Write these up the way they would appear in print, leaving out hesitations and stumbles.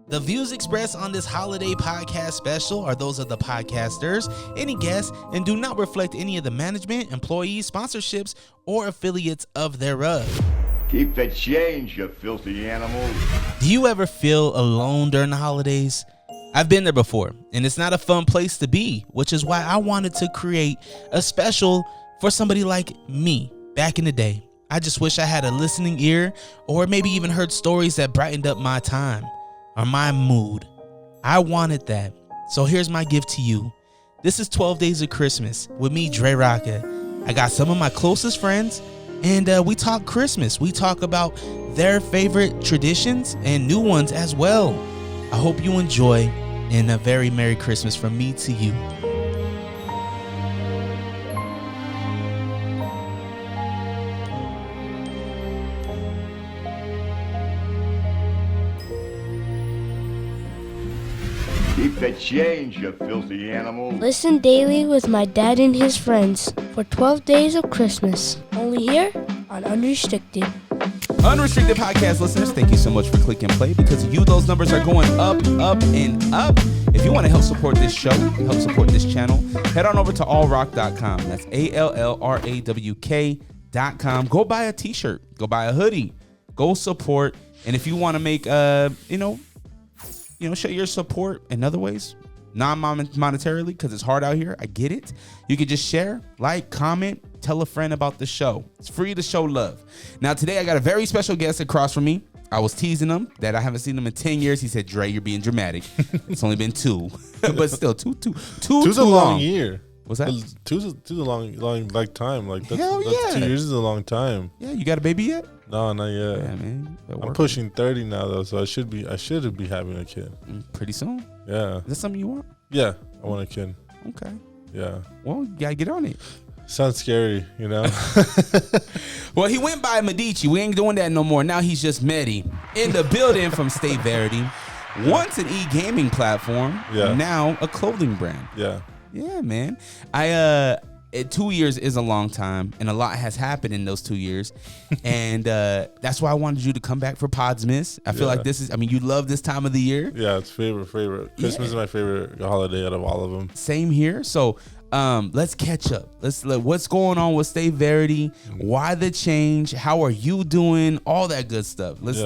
The views expressed on this holiday podcast special are those of the podcasters, any guests, and do not reflect any of the management, employees, sponsorships, or affiliates of thereof. Keep the change, you filthy animal. Do you ever feel alone during the holidays? I've been there before, and it's not a fun place to be, which is why I wanted to create a special for somebody like me back in the day. I just wish I had a listening ear, or maybe even heard stories that brightened up my time or my mood. I wanted that. So here's my gift to you. This is 12 Days of Christmas with me, Dre Rocka. I got some of my closest friends, and we talk Christmas. We talk about their favorite traditions and new ones as well. I hope you enjoy, and a very Merry Christmas from me to you. Keep the change, you filthy animal. Listen daily with my dad and his friends for 12 Days of Christmas. Only here on Unrestricted. Unrestricted podcast listeners, thank you so much for clicking play. Because of you, those numbers are going up, up, and up. If you want to help support this show, help support this channel, head on over to allrock.com. That's ALLRAWK.com. Go buy a t-shirt. Go buy a hoodie. Go support. And if you want to make, show your support in other ways, non-monetarily, because it's hard out here. I get it. You can just share, like, comment, tell a friend about the show. It's free to show love. Now, today I got a very special guest across from me. I was teasing him that I haven't seen him in 10 years. He said, Dre, you're being dramatic. It's only been 2, but still two's a long year. What's that? Two's a long like time. Like that's, Hell that's yeah. 2 years is a long time. Yeah, you got a baby yet? No, not yet. Yeah, man. I'm pushing 30 now though, so I should be having a kid. Pretty soon. Yeah. Is that something you want? Yeah, I want a kid. Okay. Yeah. Well, you gotta get on it. Sounds scary, you know. Well, he went by Medixhi. We ain't doing that no more. Now he's just Medi. In the building from Stay Verity. Once an e-gaming platform, now a clothing brand. Yeah. Yeah, man. 2 years is a long time, and a lot has happened in those 2 years. And that's why I wanted you to come back for Podsmas. I feel like you love this time of the year. Yeah, it's favorite. Christmas is my favorite holiday out of all of them. Same here. So let's catch up. What's going on with Stay Verity? Why the change? How are you doing? All that good stuff. Let's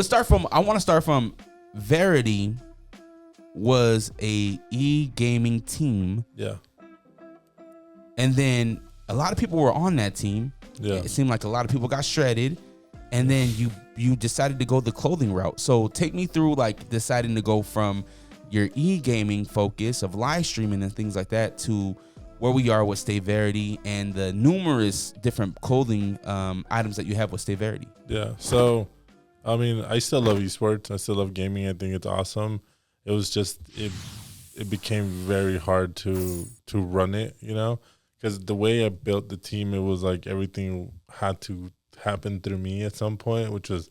start from Verity was a e-gaming team. Yeah. And then a lot of people were on that team. Yeah. It seemed like a lot of people got shredded. And then you decided to go the clothing route. So take me through like deciding to go from your e-gaming focus of live streaming and things like that to where we are with Stay Verity and the numerous different clothing items that you have with Stay Verity. Yeah. So, I mean, I still love esports. I still love gaming. I think it's awesome. It was just, it became very hard to run it, you know? Because the way I built the team, it was like everything had to happen through me at some point, which was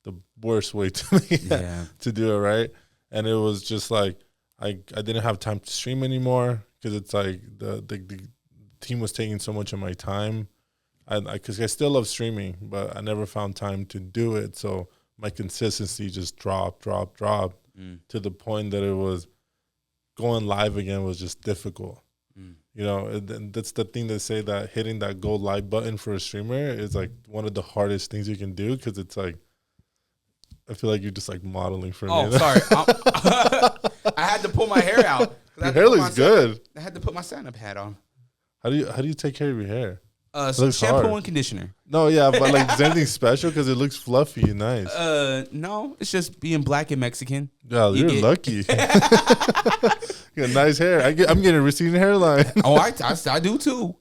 the worst way to do it, right? And it was just like I didn't have time to stream anymore because it's like the team was taking so much of my time. Because I still love streaming, but I never found time to do it. So my consistency just dropped to the point that it was going live again was just difficult. You know, and that's the thing they say that hitting that go live button for a streamer is like one of the hardest things you can do because it's like, I feel like you're just like modeling for me. Oh, sorry. I had to pull my hair out. Your hair looks good. I had to put my stand-up hat on. How do you take care of your hair? Some shampoo and conditioner. No, yeah, but like, is there anything special? Because it looks fluffy and nice. No, it's just being black and Mexican. Yeah, you're lucky. You got nice hair. I'm getting a receding hairline. Oh, I do too.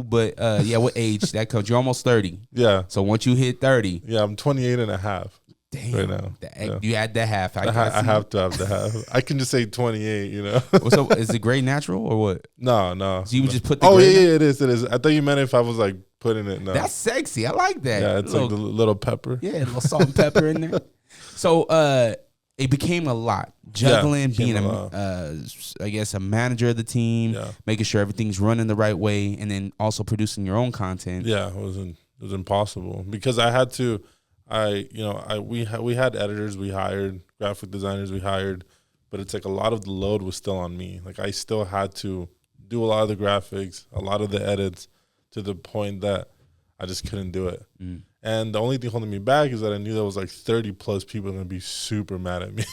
But with age, that comes. You're almost 30. Yeah. So once you hit 30. Yeah, I'm 28 and a half. Damn. Right now. You add that half. I have to have the half. I can just say 28, you know. So is it gray natural or what? No. So you would just put the gray? Yeah, it is. I thought you meant if I was like putting it. No. That's sexy. I like that. Yeah, it's like the little pepper. Yeah, a little salt and pepper in there. So it became a lot. Juggling, being a manager of the team, making sure everything's running the right way, and then also producing your own content. Yeah, it was impossible because I had to. We had editors we hired graphic designers we hired, but it's like a lot of the load was still on me. Like I still had to do a lot of the graphics, a lot of the edits, to the point that I just couldn't do it. And the only thing holding me back is that I knew there was like 30 plus people going to be super mad at me.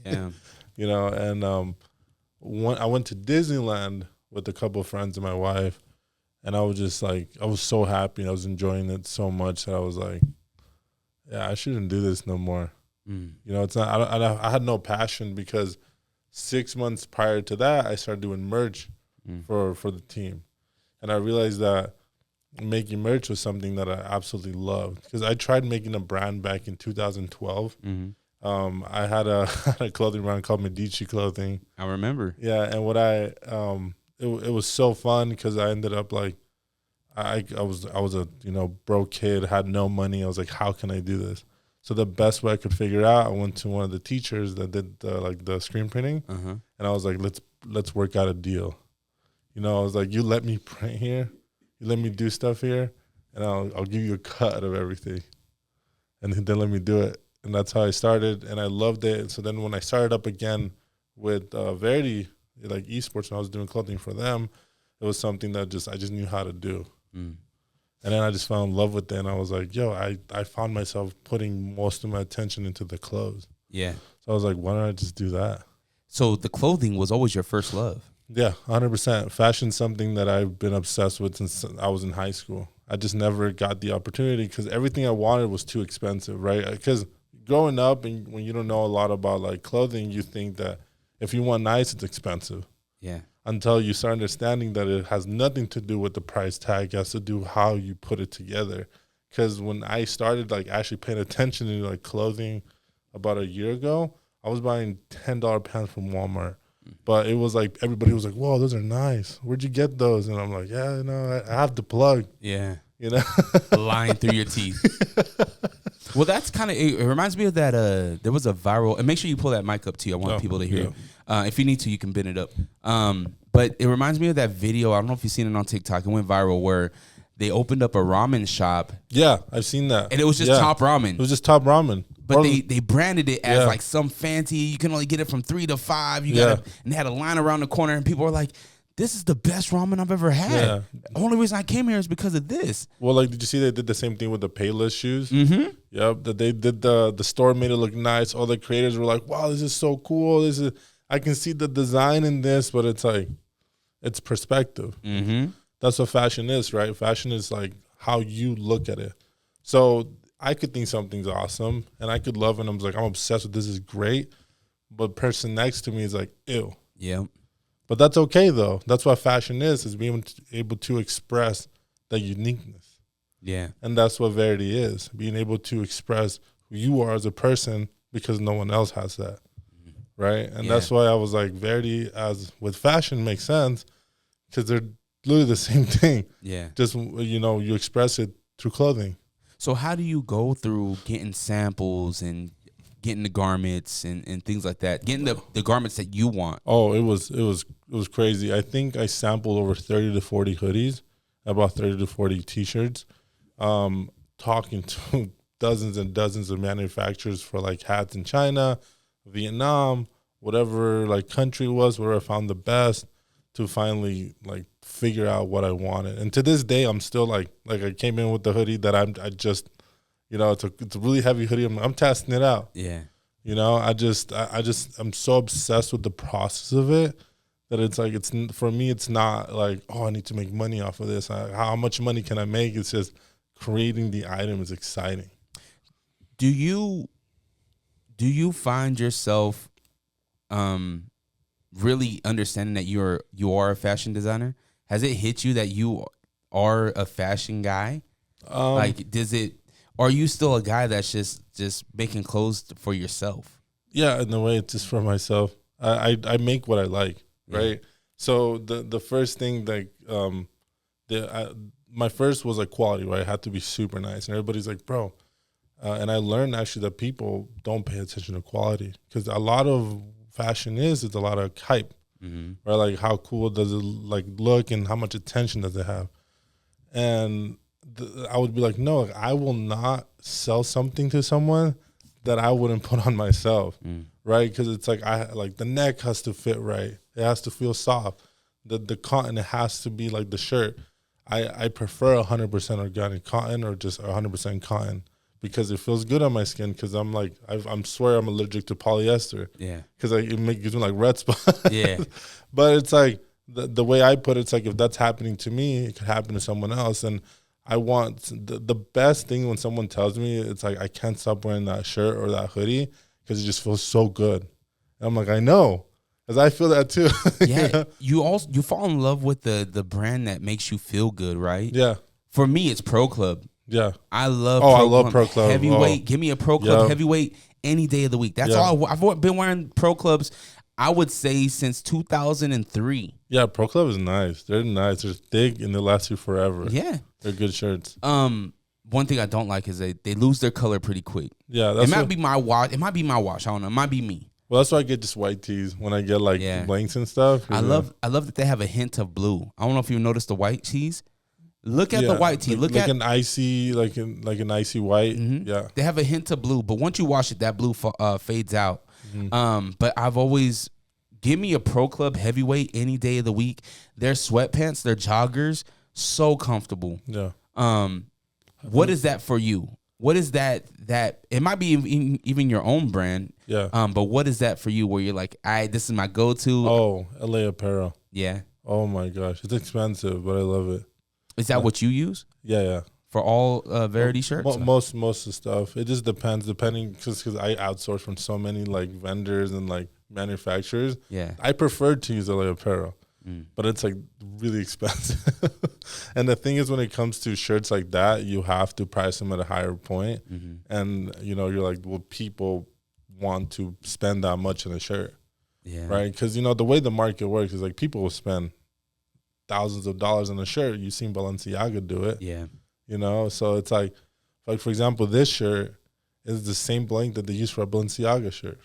Yeah. You know, and I went to Disneyland with a couple of friends and my wife, and I was just like, I was so happy. And I was enjoying it so much that I was like, yeah, I shouldn't do this no more. You know, it's not, I had no passion because 6 months prior to that, I started doing merch for the team. And I realized that making merch was something that I absolutely loved, because I tried making a brand back in 2012. I had a clothing brand called Medixhi clothing. I remember. Yeah, and what it was so fun because I ended up like, I was a broke kid, had no money. I was like, how can I do this? So the best way I could figure out, I went to one of the teachers that did the screen printing, and I was like, let's work out a deal. You know, I was like, you let me print here, you let me do stuff here, and I'll give you a cut of everything, and then let me do it. And that's how I started, and I loved it. And so then when I started up again with Verity, like esports, and I was doing clothing for them, it was something that I just knew how to do. And then I just fell in love with it, and I was like, yo, I found myself putting most of my attention into the clothes. Yeah. So I was like, why don't I just do that? So the clothing was always your first love. Yeah, 100%. Fashion's something that I've been obsessed with since I was in high school. I just never got the opportunity because everything I wanted was too expensive, right? Because growing up and when you don't know a lot about like clothing, you think that if you want nice, it's expensive. Yeah. Until you start understanding that it has nothing to do with the price tag. It has to do how you put it together. Because when I started like actually paying attention to like clothing about a year ago, I was buying $10 pants from Walmart. But it was like everybody was like, whoa, those are nice. Where'd you get those? And I'm like, yeah, I have the plug. Yeah. You know? Lying through your teeth. Well, that's kind of, it reminds me of that, there was a viral, and make sure you pull that mic up too. I want people to hear it. If you need to, you can bend it up. But it reminds me of that video. I don't know if you've seen it on TikTok. It went viral where they opened up a ramen shop. Yeah, I've seen that. And it was just Top Ramen. It was just Top Ramen. But they branded it as like some fancy, you can only get it from 3 to 5. You gotta, and they had a line around the corner, and people were like, this is the best ramen I've ever had. Yeah. The only reason I came here is because of this. Well, like, did you see they did the same thing with the Payless shoes? Yep, that they did the store made it look nice. All the creators were like, wow, this is so cool. I can see the design in this, but it's like, it's perspective. That's what fashion is, right? Fashion is like how you look at it. So I could think something's awesome, and I could love it, and I'm like, I'm obsessed with this, is great. But person next to me is like, ew. Yeah. But that's okay, though. That's what fashion is being able to express the uniqueness. Yeah. And that's what Verity is, being able to express who you are as a person because no one else has that, right? And that's why I was like, Verity as with fashion makes sense because they're literally the same thing. Yeah. Just, you express it through clothing. So how do you go through getting samples and getting the garments and things like that, getting the garments that you want? Oh, it was crazy. I think I sampled over 30 to 40 hoodies, about 30 to 40 T-shirts, talking to dozens and dozens of manufacturers for like hats in China, Vietnam, whatever like country it was where I found the best to finally like figure out what I wanted. And to this day, I'm still like I came in with the hoodie that I just, it's a really heavy hoodie. I'm testing it out. Yeah. I'm so obsessed with the process of it that it's like, for me, it's not like, oh, I need to make money off of this. How much money can I make? It's just creating the item is exciting. Do you find yourself really understanding that you are a fashion designer? Has it hit you that you are a fashion guy? Are you still a guy that's just making clothes for yourself? Yeah, in a way, it's just for myself. I make what I like, right? So the first thing my first was like quality, right? It had to be super nice, and everybody's like, bro. And I learned actually that people don't pay attention to quality because a lot of fashion is a lot of hype, right? Like how cool does it like look and how much attention does it have? And I would be like, no, I will not sell something to someone that I wouldn't put on myself, right? Because it's like the neck has to fit right. It has to feel soft. The cotton, it has to be like the shirt. I prefer 100% organic cotton or just 100% cotton because it feels good on my skin. Because I'm like I'm swear I'm allergic to polyester. Yeah. Because it gives me like red spots. Yeah. But it's like the way I put it, it's like if that's happening to me, it could happen to someone else. And I want the best thing when someone tells me it's like I can't stop wearing that shirt or that hoodie because it just feels so good. And I'm like, I know, because I feel that too. Yeah, you fall in love with the brand that makes you feel good, right? Yeah. For me, it's Pro Club. Yeah. I love. I love Pro Club. Heavyweight. Give me a Pro Club heavyweight any day of the week. That's all. I've been wearing Pro Clubs, I would say, since 2003. Yeah, Pro Club is nice. They're nice. They're thick and they last you forever. Yeah. They're good shirts. One thing I don't like is they lose their color pretty quick. Yeah, it might be my wash. It might be my wash. I don't know. It might be me. Well, that's why I get just white tees when I get like blanks and stuff. I love that they have a hint of blue. I don't know if you noticed the white tees. Look at the white tee. Look at an icy, like an icy white. Mm-hmm. Yeah, they have a hint of blue, but once you wash it, that blue fades out. Mm-hmm. But I've always give me a Pro Club heavyweight any day of the week. Their sweatpants, their joggers, so comfortable. Yeah. What is that for you? What is that it might be even your own brand. Yeah. But what is that for you where you're like, this is my go-to? Oh, LA Apparel. Yeah. Oh my gosh. It's expensive, but I love it. Is that what you use? Yeah. For all Verity shirts? Most of the stuff. It just depends, because I outsource from so many like vendors and like manufacturers. Yeah. I prefer to use LA Apparel. But it's like really expensive. And the thing is, when it comes to shirts like that, you have to price them at a higher point. And, you're like, well, people want to spend that much on a shirt. Yeah. Right? Because, the way the market works is like people will spend thousands of dollars on a shirt. You've seen Balenciaga do it. Yeah. So it's like for example, this shirt is the same blank that they use for a Balenciaga shirt.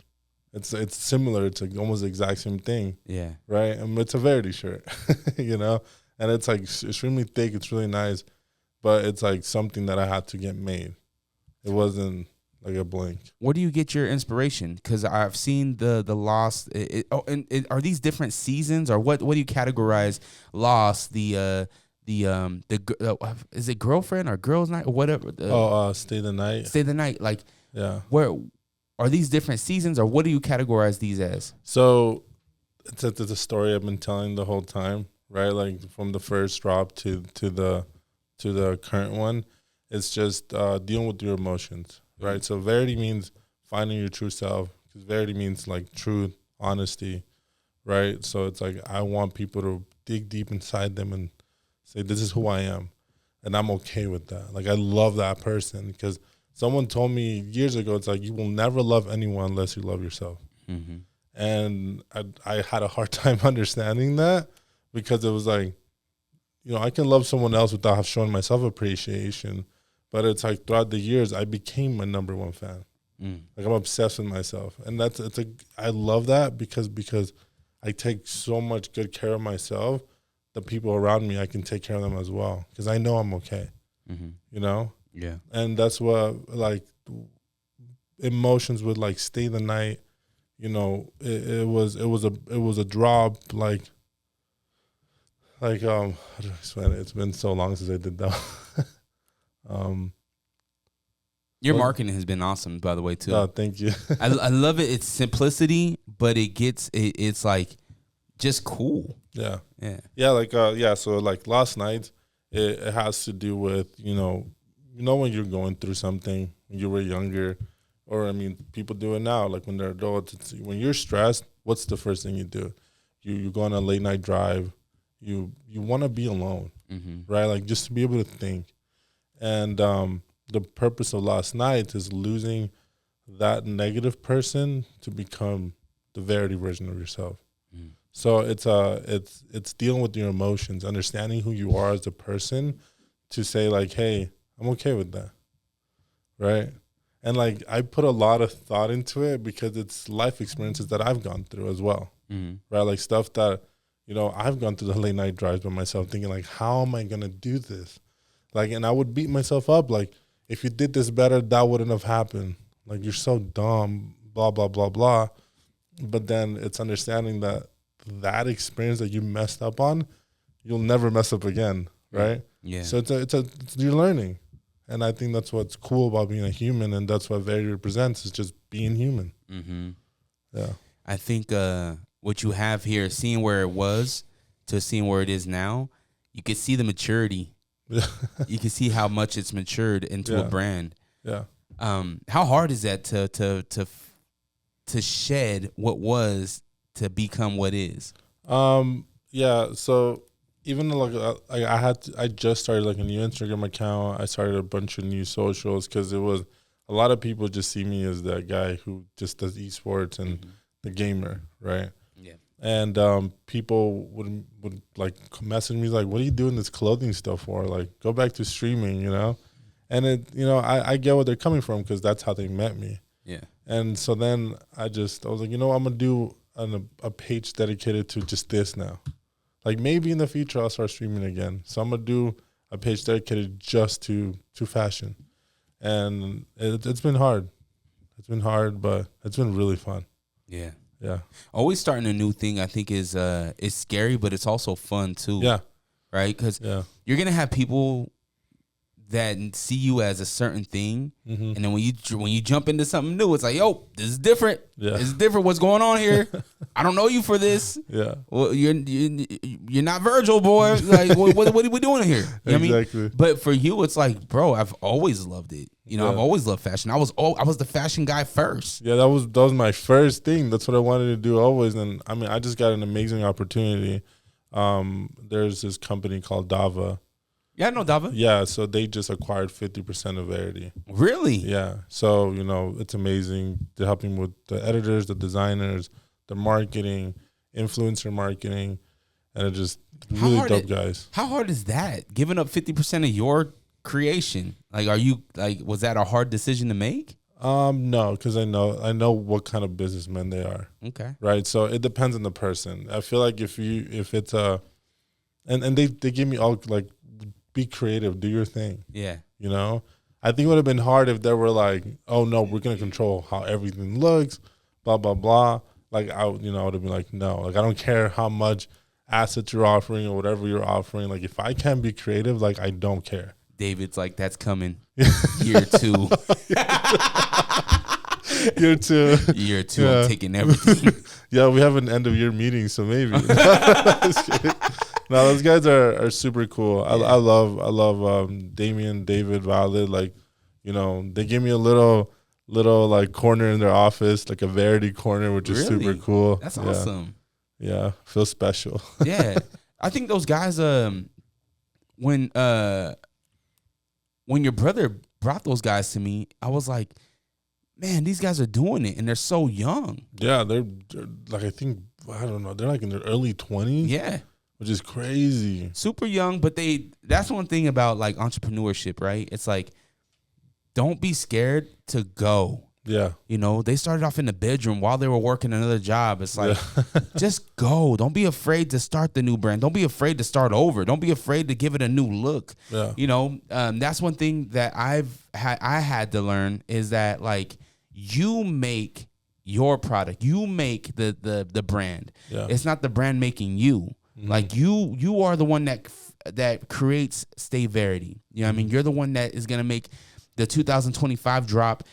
It's similar. It's like almost the exact same thing. Yeah. Right? And it's a Verity shirt, And it's like extremely thick. It's really nice. But it's like something that I had to get made. It wasn't like a blank. Where do you get your inspiration? Because I've seen the Lost. Are these different seasons, or what do you categorize Lost? Is it Girlfriend or Girls Night or whatever? Stay the Night. Stay the Night. Like, yeah. Where are these different seasons, or what do you categorize these as? So it's a story I've been telling the whole time, right? Like from the first drop to the current one, it's just dealing with your emotions, right? So Verity means finding your true self, because Verity means like truth, honesty, right? So it's like I want people to dig deep inside them and say, this is who I am, and I'm okay with that. Like I love that person, because someone told me years ago, it's like you will never love anyone unless you love yourself. Mm-hmm. And I had a hard time understanding that, because it was like, I can love someone else without showing myself appreciation. But it's like throughout the years, I became my number one fan. Like I'm obsessed with myself. And I love that because I take so much good care of myself. The people around me, I can take care of them as well, because I know I'm okay. Mm-hmm. Yeah. And that's what, like, emotions with like Stay the Night, it was a drop, like how do I explain it? It's been so long since I did that. Your marketing has been awesome, by the way, too. Oh, thank you. I love it. It's simplicity, but it's like just cool. Yeah. So like last night, it has to do with, when you're going through something when you were younger, or people do it now, like when they're adults. When you're stressed, what's the first thing you do? You go on a late night drive. You want to be alone, right? Like just to be able to think. And the purpose of last night is losing that negative person to become the Verity version of yourself. So it's dealing with your emotions, understanding who you are as a person, to say like, hey, I'm okay with that, right? And like I put a lot of thought into it, because it's life experiences that I've gone through as well, right? Like stuff that, I've gone through the late night drives by myself, thinking like, how am I gonna do this? Like, and I would beat myself up, like, if you did this better, that wouldn't have happened. Like, you're so dumb, blah, blah, blah, blah. But then it's understanding that experience that you messed up on, you'll never mess up again, right? Yeah. So you're learning. And I think that's what's cool about being a human, and that's what Verity represents, is just being human. Mm-hmm. Yeah. I think what you have here, seeing where it was to seeing where it is now, you can see the maturity. Yeah. You can see how much it's matured into a brand. Yeah. How hard is that to shed what was to become what is? Yeah. So even I just started like a new Instagram account. I started a bunch of new socials because it was a lot of people just see me as that guy who just does esports and the gamer, right? Yeah. And people would like message me like, "What are you doing this clothing stuff for? Like, go back to streaming, you know?" And I get where they're coming from because that's how they met me. Yeah. And so then I was like, I'm gonna do a page dedicated to just this now. Like, maybe in the future I'll start streaming again. So I'm gonna do a page dedicated just to fashion. And it's been hard. It's been hard, but it's been really fun. Yeah. Yeah. Always starting a new thing, I think, is scary, but it's also fun too. Yeah. Right? Because you're gonna have people that see you as a certain thing, and then when you jump into something new, it's like, yo, this is different. Yeah. This is different. What's going on here? I don't know you for this. Yeah. Well, you're not Virgil, boy. Like, what are we doing here? You know what I mean? Exactly. But for you, it's like, bro, I've always loved it. Yeah. I've always loved fashion. I was the fashion guy first. Yeah, that was my first thing. That's what I wanted to do always. And I mean, I just got an amazing opportunity. There's this company called Dava. Yeah, I know Dava. Yeah, so they just acquired 50% of Verity. Really? Yeah. So, it's amazing. They're helping with the editors, the designers, the marketing, influencer marketing, and it's just really dope guys. How hard is that? Giving up 50% of your creation? Like, was that a hard decision to make? No, because I know what kind of businessmen they are. Okay. Right. So it depends on the person. I feel like if it's and they give me all like, be creative, do your thing. Yeah. I think it would have been hard if they were like, oh no, we're gonna control how everything looks, blah blah blah. Like I would have been like, no, like I don't care how much assets you're offering or whatever you're offering. Like if I can't be creative, like I don't care. David's like, that's coming. Year 2. Year 2. Year 2. Yeah. I'm taking everything. Yeah, we have an end of year meeting, so maybe. No, those guys are super cool. Yeah. I love Damien, David, Violet. Like, they give me a little like corner in their office, like a Verity corner, which is super cool. That's awesome. Yeah, feel special. Yeah, I think those guys. When your brother brought those guys to me, I was like, man, these guys are doing it, and they're so young. Yeah, they're like, I don't know, they're like in their early 20s. Yeah. Which is crazy. Super young, but that's one thing about like entrepreneurship, right? It's like, don't be scared to go. Yeah. They started off in the bedroom while they were working another job. It's like, just go. Don't be afraid to start the new brand. Don't be afraid to start over. Don't be afraid to give it a new look. Yeah. That's one thing that I had to learn is that like you make your product. You make the brand. Yeah. It's not the brand making you. Mm-hmm. Like you are the one that creates Stay Verity. You know what I mean? You're the one that is going to make the 2025 drop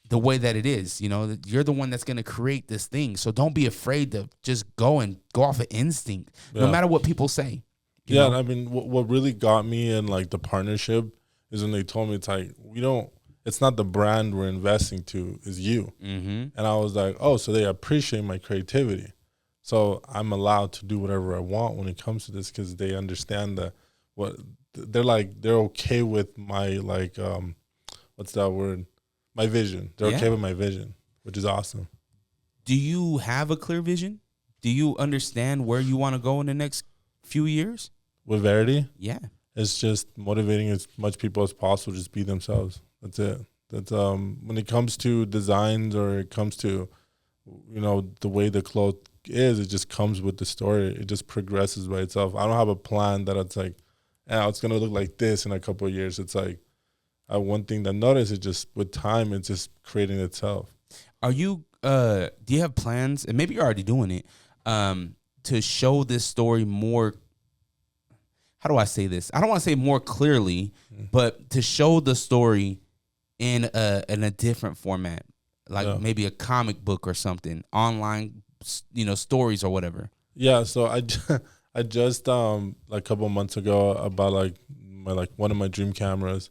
the way that it is. You're the one that's going to create this thing. So don't be afraid to just go off of instinct, no matter what people say. Yeah. I mean, what really got me in like the partnership is when they told me it's like, it's not the brand we're investing to, it's you. Mm-hmm. And I was like, oh, so they appreciate my creativity. So I'm allowed to do whatever I want when it comes to this because they understand that they're okay with my like, what's that word? My vision. They're okay with my vision, which is awesome. Do you have a clear vision? Do you understand where you want to go in the next few years? With Verity? Yeah. It's just motivating as much people as possible, just be themselves. That's it. That's when it comes to designs or it comes to, the way the clothes is, it just comes with the story. It just progresses by itself. I don't have a plan that it's like, it's gonna look like this in a couple of years. It's like one thing that I noticed is just with time, it's just creating itself. Are you? Do you have plans? And maybe you're already doing it. To show this story more. How do I say this? I don't want to say more clearly, but to show the story in a different format, like maybe a comic book or something, online, stories or whatever. Yeah. So I just like a couple months ago I bought one of my dream cameras,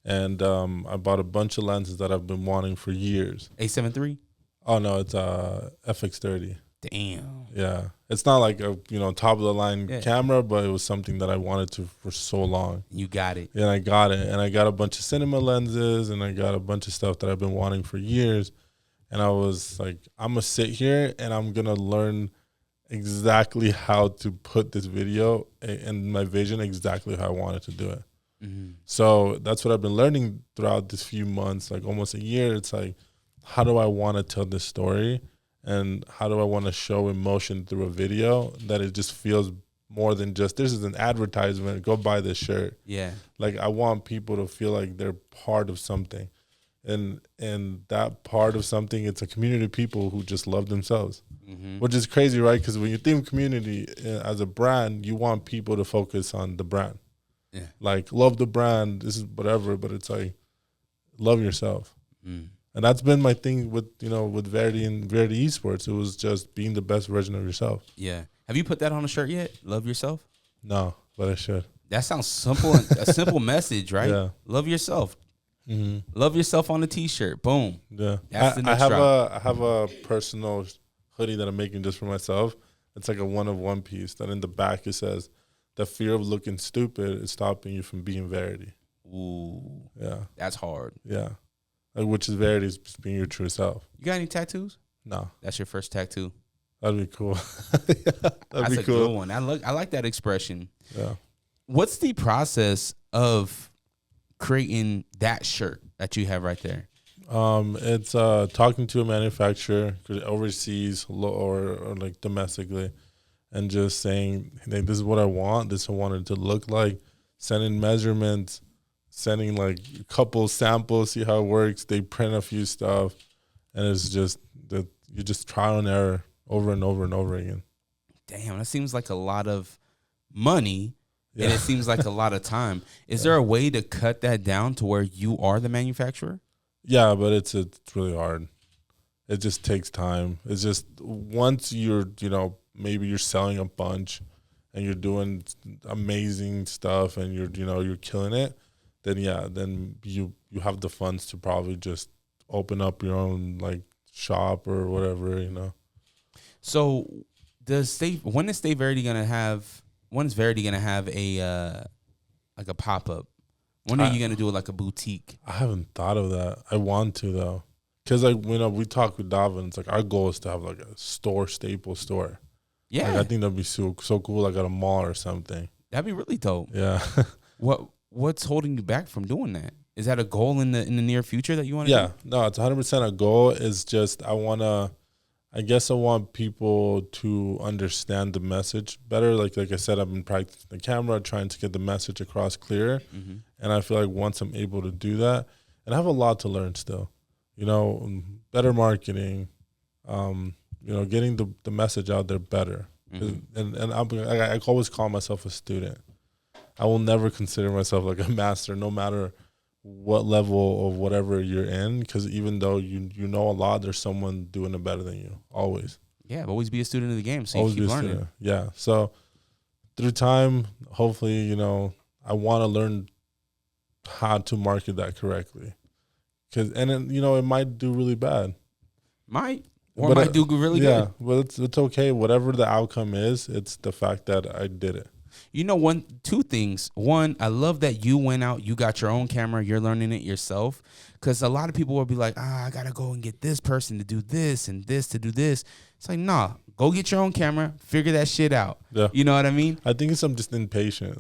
and I bought a bunch of lenses that I've been wanting for years. A7 III? Oh no, it's FX30. Damn. Yeah, it's not like a top of the line camera, but it was something that I wanted to for so long. You got it. And I got it, and I got a bunch of cinema lenses, and I got a bunch of stuff that I've been wanting for years. And I was like, I'm gonna sit here and I'm gonna learn exactly how to put this video and my vision exactly how I wanted to do it. Mm-hmm. So that's what I've been learning throughout this few months, like almost a year. It's like, how do I want to tell this story? And how do I want to show emotion through a video that it just feels more than just, this is an advertisement, go buy this shirt. Yeah. Like I want people to feel like they're part of something. And that part of something, it's a community of people who just love themselves, which is crazy, right? Because when you think of community as a brand, you want people to focus on the brand. Yeah. Like, love the brand, this is whatever, but it's like, love yourself. And that's been my thing with, with Verity and Verity Esports. It was just being the best version of yourself. Yeah. Have you put that on a shirt yet? Love yourself? No, but I should. That sounds simple, a simple message, right? Yeah. Love yourself. Mm-hmm. Love yourself on a T-shirt. Boom. Yeah. That's the next drop. I have a personal hoodie that I'm making just for myself. It's like a one-of-one piece that in the back it says, the fear of looking stupid is stopping you from being Verity. Ooh. Yeah. That's hard. Yeah. Which is Verity, is just being your true self. You got any tattoos? No. That's your first tattoo. That'd be cool. That's a good one. I like that expression. Yeah. What's the process of creating that shirt that you have right there? It's talking to a manufacturer overseas or like domestically, and just saying, hey, this is what I want. This is what I want it to look like. Sending measurements. Sending like a couple samples, see how it works. They print a few stuff, and it's just that you just trial and error over and over and over again. Damn, that seems like a lot of money, and it seems like a lot of time. Is there a way to cut that down to where you are the manufacturer? Yeah, but it's really hard. It just takes time. It's just once you're, maybe you're selling a bunch, and you're doing amazing stuff, and you're killing it. Then you have the funds to probably just open up your own like shop or whatever, So when is Verity gonna have a like a pop-up? When are you gonna do it like a boutique? I haven't thought of that. I want to though. Cause like we talk with Davin, it's like our goal is to have like a staple store. Yeah. Like, I think that'd be so cool, like at a mall or something. That'd be really dope. Yeah. What's holding you back from doing that? Is that a goal in the near future that you want to do? Yeah, no, it's 100% a goal. It's just I want people to understand the message better. Like I said, I've been practicing the camera, trying to get the message across clearer. Mm-hmm. And I feel like once I'm able to do that, and I have a lot to learn still, better marketing, getting the message out there better. Mm-hmm. And I always call myself a student. I will never consider myself like a master, no matter what level of whatever you're in, because even though you know a lot, there's someone doing it better than you, always. Yeah, always be a student of the game, so always you keep learning. Student. Yeah, so through time, hopefully, I want to learn how to market that correctly. And then, it might do really bad. Might do really good. Yeah, but it's okay. Whatever the outcome is, it's the fact that I did it. Two things. One, I love that you went out, you got your own camera, you're learning it yourself. Because a lot of people will be like, I got to go and get this person to do this and this to do this. It's like, nah, go get your own camera, figure that shit out. Yeah. You know what I mean? I think I'm just impatient.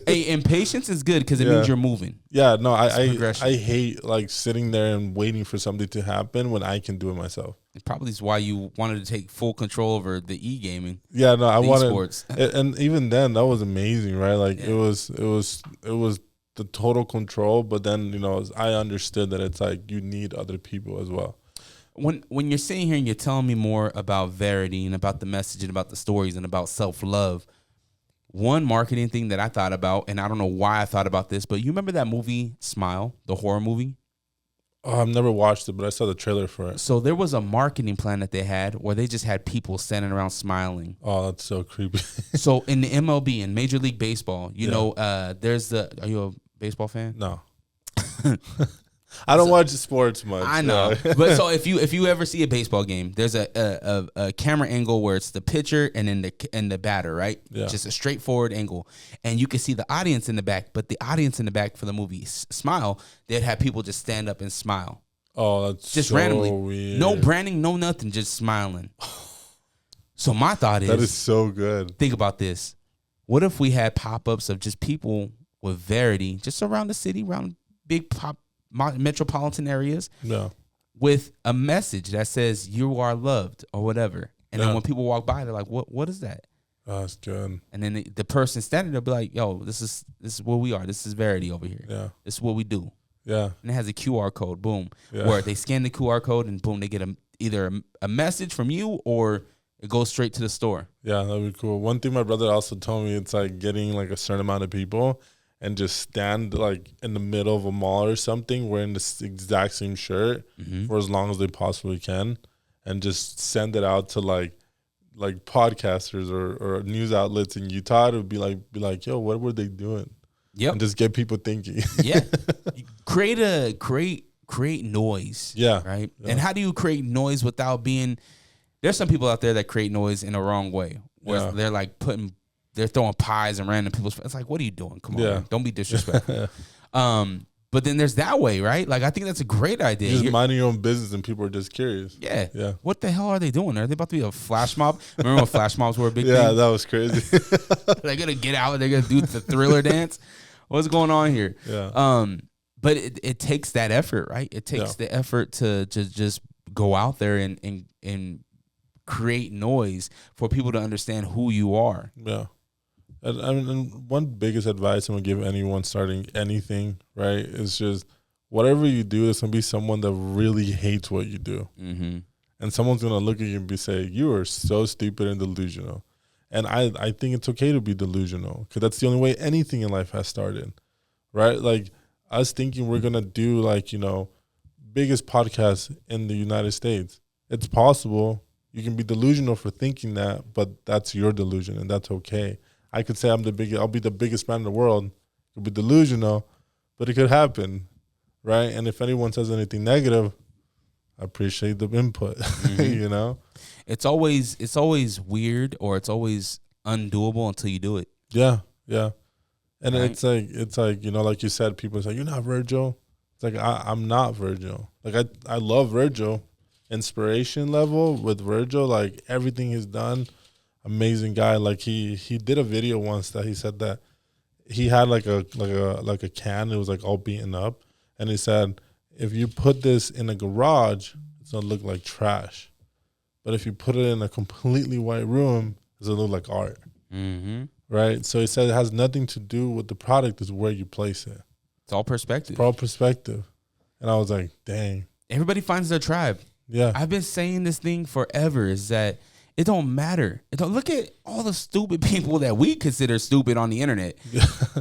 Hey, impatience is good because it means you're moving. Yeah, no, I hate like sitting there and waiting for something to happen when I can do it myself. It probably is why you wanted to take full control over the e-gaming. Yeah, no, I wanted, and even then that was amazing, right? Like it was the total control, but then, you know, I understood that it's like you need other people as well. When you're sitting here and you're telling me more about Verity and about the message and about the stories and about self-love, one marketing thing that I thought about, and I don't know why I thought about this, but you remember that movie Smile, the horror movie? Oh, I've never watched it, but I saw the trailer for it. So there was a marketing plan that they had where they just had people standing around smiling. Oh, that's so creepy. So in the MLB, in Major League Baseball, you know, there's are you a baseball fan? No. I don't watch sports much. I know, but so if you ever see a baseball game, there's a camera angle where it's the pitcher and then the batter, right? Yeah. Just a straightforward angle, and you can see the audience in the back. But the audience in the back for the movie Smile, they'd have people just stand up and smile. Oh, that's just so randomly, weird. no branding, no nothing, just smiling. So my thought is, that is so good. Think about this: what if we had pop-ups of just people with Verity just around the city, around big metropolitan areas, with a message that says you are loved or whatever, and then when people walk by, they're like, what is that? Oh, that's good. And then the person standing there be like, yo, this is where we are, this is Verity over here, this is what we do. And it has a QR code, boom, where they scan the QR code and boom, they get either a message from you or it goes straight to the store. That'd be cool. One thing my brother also told me, it's like getting like a certain amount of people and just stand like in the middle of a mall or something wearing the exact same shirt for as long as they possibly can, and just send it out to like podcasters or news outlets in Utah to be like, yo, what were they doing? And just get people thinking. Create noise. Right. And how do you create noise without being? There's some people out there that create noise in a wrong way, where they're like they're throwing pies and random people's. It's like, what are you doing? Come on, man. Don't be disrespectful. But then there's that way, right? Like, I think that's a great idea. You're just minding your own business and people are just curious. Yeah. What the hell are they doing? Are they about to be a flash mob? Remember when flash mobs were a big thing? Yeah, that was crazy. They're going to get out. They're going to do the Thriller dance. What's going on here? But it takes that effort, right? It takes the effort to just go out there and create noise for people to understand who you are. And one biggest advice I'm going to give anyone starting anything, right, is just whatever you do, there's going to be someone that really hates what you do. And someone's going to look at you and say, you are so stupid and delusional. And I think it's okay to be delusional, because that's the only way anything in life has started, right? Like us thinking we're going to do like, you know, biggest podcast in the United States. It's possible. You can be delusional for thinking that, but that's your delusion and that's okay. I could say I'll be the biggest man in the world. It could be delusional, but it could happen, right? And if anyone says anything negative, I appreciate the input. You know, it's always weird, or it's always undoable until you do it. Yeah. And it's like you know, like you said, people say you're not Virgil. It's like I'm not Virgil. Like I love Virgil, inspiration level with Virgil. Like everything he's done. Amazing guy. Like he did a video once that he said that he had like a can. It was like all beaten up, and he said, if you put this in a garage, it's gonna look like trash, but if you put it in a completely white room, it's gonna look like art. Right. So he said it has nothing to do with the product; it's where you place it. It's all perspective. It's all perspective. And I was like, dang. Everybody finds their tribe. I've been saying this thing forever. Is that it don't matter. It don't look at all the stupid people that we consider stupid on the internet.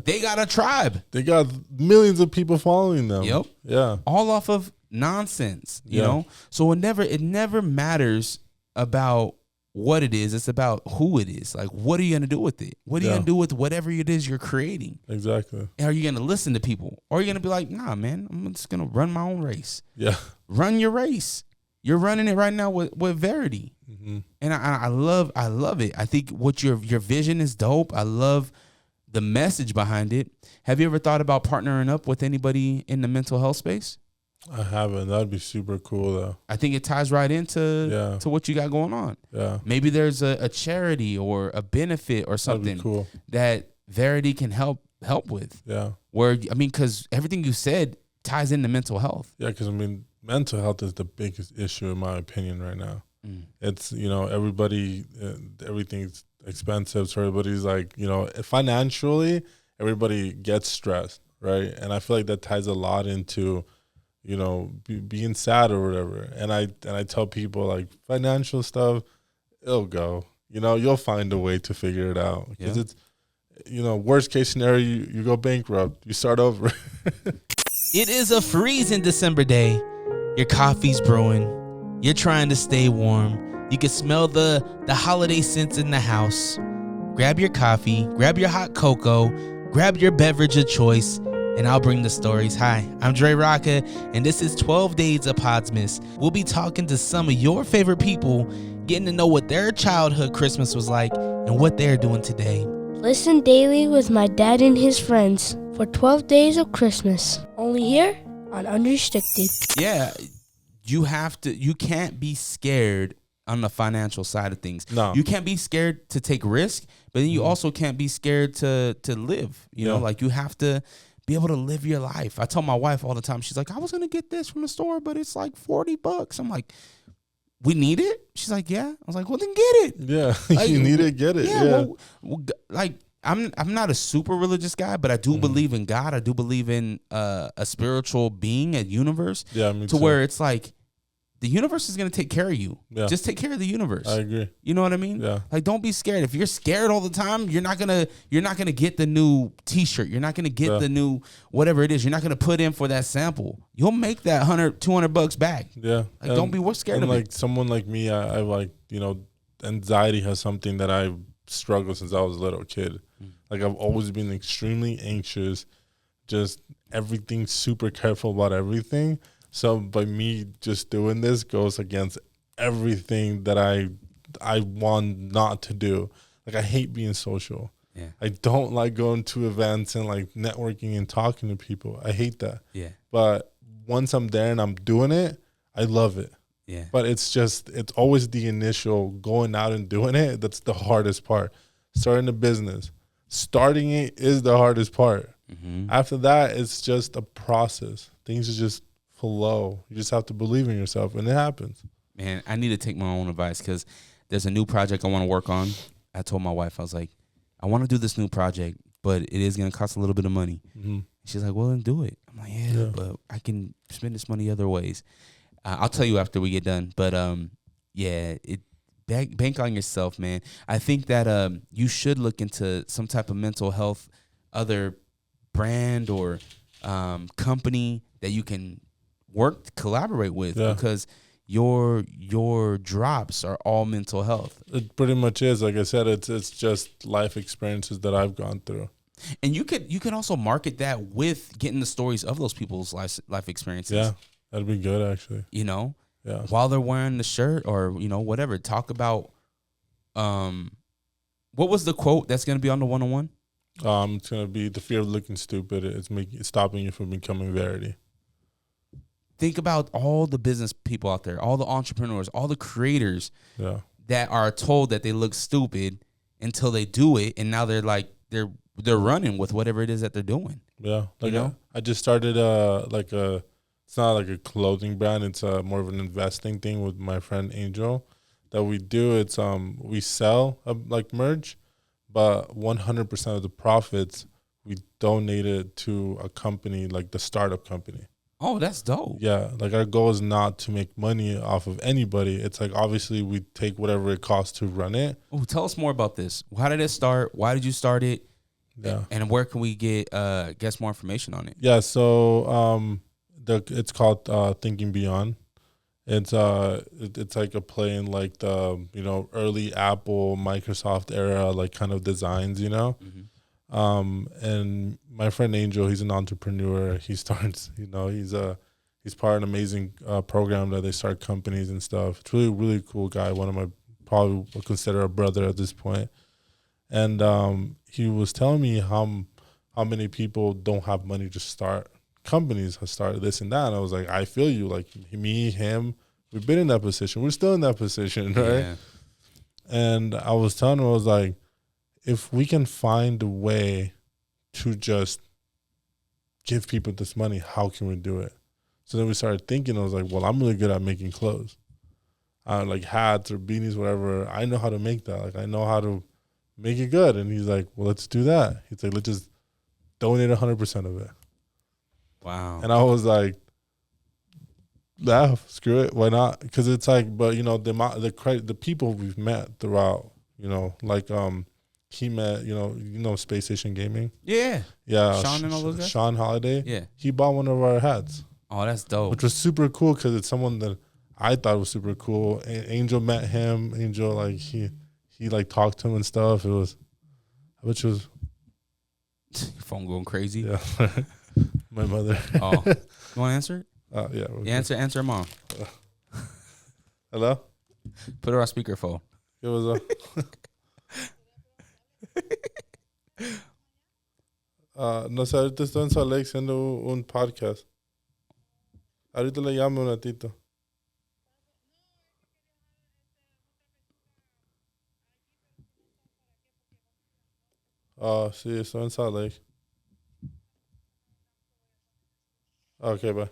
They got a tribe. They got millions of people following them. Yeah. All off of nonsense, you know? So it never matters about what it is. It's about who it is. Like, what are you going to do with it? What are you going to do with whatever it is you're creating? Exactly. Are you going to listen to people? Or are you going to be like, nah, man, I'm just going to run my own race. Run your race. You're running it right now with Verity. And I love it. I think what your vision is dope. I love the message behind it. Have you ever thought about partnering up with anybody in the mental health space? I haven't. That'd be super cool though. I think it ties right into to what you got going on. Maybe there's a charity or a benefit or something that Verity can help with. Where, I mean, because everything you said ties into mental health. Because I mean, mental health is the biggest issue in my opinion right now. It's, you know, everything's expensive. So everybody's like, you know, financially, everybody gets stressed, right? And I feel like that ties a lot into, being sad or whatever. And I tell people like financial stuff, it'll go. You'll find a way to figure it out because it's, worst case scenario, you go bankrupt, you start over. It is a freezing December day. Your coffee's brewing. You're trying to stay warm. You can smell the holiday scents in the house. Grab your coffee, grab your hot cocoa, grab your beverage of choice, and I'll bring the stories. Hi, I'm Dre Rocca, and this is 12 Days of Podsmas. We'll be talking to some of your favorite people, getting to know what their childhood Christmas was like and what they're doing today. Listen daily with my dad and his friends for 12 Days of Christmas. Only here on Unrestricted. Yeah, you can't be scared on the financial side of things. No. You can't be scared to take risk, but then you also can't be scared to live. You know, like you have to be able to live your life. I tell my wife all the time, she's like, I was going to get this from the store, but it's like $40. I'm like, we need it? She's like, yeah. I was like, well, then get it. Yeah, Like, you need it, get it. Yeah. Well, like, I'm not a super religious guy, but I do believe in God. I do believe in a spiritual being, a universe. Yeah, me to too. where it's like the universe is going to take care of you. Yeah. Just take care of the universe. I agree. You know what I mean? Yeah. Like, don't be scared. If you're scared all the time, you're not gonna get the new T-shirt. You're not gonna get the new whatever it is. You're not gonna put in for that sample. You'll make that $100-$200 back. Yeah. Like, don't be scared of like it. someone like me, I like, anxiety has something that I've struggled since I was a little kid. Like, I've always been extremely anxious, just everything super careful about everything. So by me just doing this goes against everything that I want not to do. Like, I hate being social. Yeah. I don't like going to events and like networking and talking to people. I hate that. Yeah. But once I'm there and I'm doing it, I love it. Yeah. But it's always the initial going out and doing it that's the hardest part. Starting a business. Starting it is the hardest part. Mm-hmm. After that, it's just a process. Things just flow. You just have to believe in yourself, and it happens. Man, I need to take my own advice because there's a new project I want to work on. I told my wife, I was like, I want to do this new project, but it is going to cost a little bit of money. Mm-hmm. She's like, well, then do it. I'm like, yeah, but I can spend this money other ways. I'll tell you after we get done. But, bank on yourself, man. I think that you should look into some type of mental health, other brand or company that you can collaborate with because your drops are all mental health. It pretty much is. Like I said, it's just life experiences that I've gone through. And you can also market that with getting the stories of those people's life experiences. Yeah, that'd be good actually. Yeah. While they're wearing the shirt or whatever, talk about what was the quote that's going to be on the 101? It's gonna be the fear of looking stupid. It's stopping you from becoming Verity. Think about all the business people out there, all the entrepreneurs, all the creators that are told that they look stupid until they do it, and now they're like they're running with whatever it is that they're doing. Yeah, like I just started it's not like a clothing brand. It's more of an investing thing with my friend Angel that we do. It's we sell like merch, but 100% of the profits we donate it to a company like the startup company. Oh, that's dope. Yeah, like our goal is not to make money off of anybody. It's like obviously we take whatever it costs to run it. Oh, tell us more about this. How did it start? Why did you start it? Yeah, and where can we get more information on it? Yeah, so it's called Thinking Beyond. It's like a play in like the early Apple, Microsoft era like kind of designs, and my friend Angel, he's an entrepreneur. He starts, he's part of an amazing program that they start companies and stuff. It's really, really cool guy. One of my probably would consider a brother at this point. And he was telling me how many people don't have money to start companies, have started this and that. And I was like, I feel you. Like me, him, we've been in that position. We're still in that position, right? Yeah. And I was telling him, I was like, if we can find a way to just give people this money, how can we do it? So then we started thinking, I was like, well, I'm really good at making clothes. Like hats or beanies, whatever. I know how to make that. Like I know how to make it good. And he's like, well, let's do that. He's like, let's just donate 100% of it. Wow. And I was like, screw it, why not? Because it's like, but the people we've met throughout, like he met, Space Station Gaming. Yeah. Yeah, Sean and all those guys? Sean Holiday. Yeah. He bought one of our hats, Oh, that's dope. which was super cool because it's someone that I thought was super cool. Angel met him. Angel, like he like talked to him and stuff. Which was Your phone going crazy. yeah, my mother. Oh, you want to answer it? Yeah. Okay. Answer, mom. Hello. Put her on speakerphone. It was no sé, ahorita estoy en Salt Lake haciendo un podcast. Ahorita le llamo un ratito. Sí, estoy en Salt Lake. Okay, bye.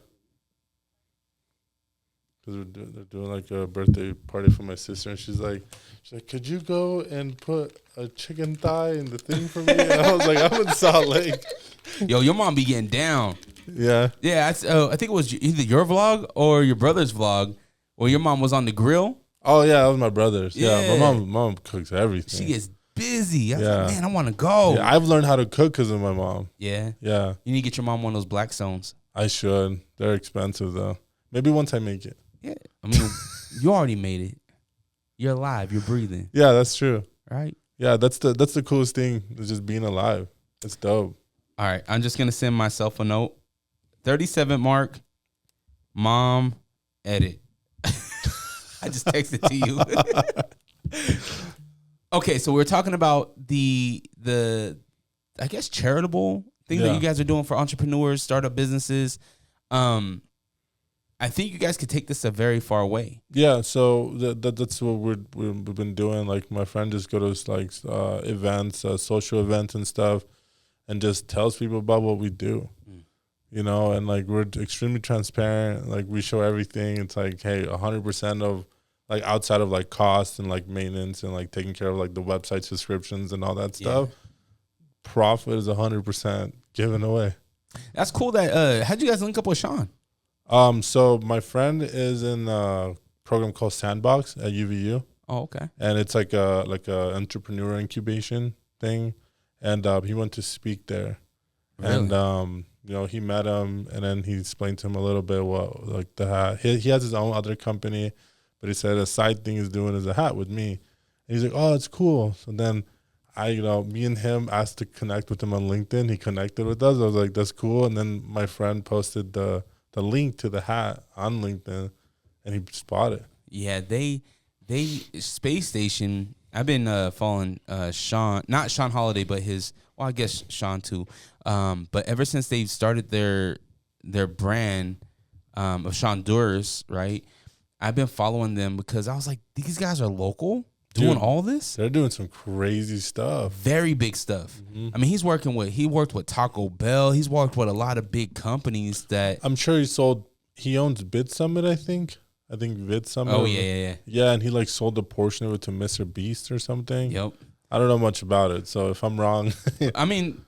Because they're doing like a birthday party for my sister, and she's like, could you go and put a chicken thigh in the thing for me? And I was like, I'm in Salt Lake. Yo, your mom be getting down. Yeah. Yeah, I think it was either your vlog or your brother's vlog where your mom was on the grill. Oh yeah, that was my brother's. Yeah, Yeah. my mom cooks everything. She gets busy. I was Yeah. like, man, I want to go. Yeah, I've learned how to cook because of my mom. Yeah. Yeah, You need to get your mom one of those black stones. I should. They're expensive though. Maybe once I make it. Yeah. I mean, you already made it. You're alive. You're breathing. Yeah, that's true. Right? Yeah, that's the coolest thing. Is just being alive. It's dope. All right. I'm just going to send myself a note. 37 mark. Mom, edit. I just texted to you. Okay, so we're talking about the I guess charitable thing that you guys are doing for entrepreneurs, startup businesses. I think you guys could take this a very far way. Yeah, so that's what we've been doing. Like my friend just goes to like events, social events and stuff, and just tells people about what we do. And like we're extremely transparent. Like we show everything. It's like, hey, 100% of like outside of like costs and like maintenance and like taking care of like the website subscriptions and all that stuff, profit is 100% given away. That's cool. That how'd you guys link up with Sean? So my friend is in a program called Sandbox at UVU. Oh, okay. And it's like a entrepreneur incubation thing, and he went to speak there. Really? And he met him, and then he explained to him a little bit what like the hat. He has his own other company, but he said a side thing he's doing is a hat with me. And he's like, oh, it's cool. So then me and him asked to connect with him on LinkedIn. He connected with us. I was like, that's cool. And then my friend posted the link to the hat on LinkedIn, and he bought it. Yeah, they Space Station. I've been following Sean, not Sean Holiday, but I guess Sean too. But ever since they've started their brand of Shondurus, right? I've been following them because I was like, these guys are local doing all this. They're doing some crazy stuff. Very big stuff. Mm-hmm. I mean, he worked with Taco Bell. He's worked with a lot of big companies that I'm sure he owns Bid Summit, I think. Vid Summit. Oh, yeah. Yeah, and he like sold a portion of it to Mr. Beast or something. Yep. I don't know much about it, so if I'm wrong. I mean,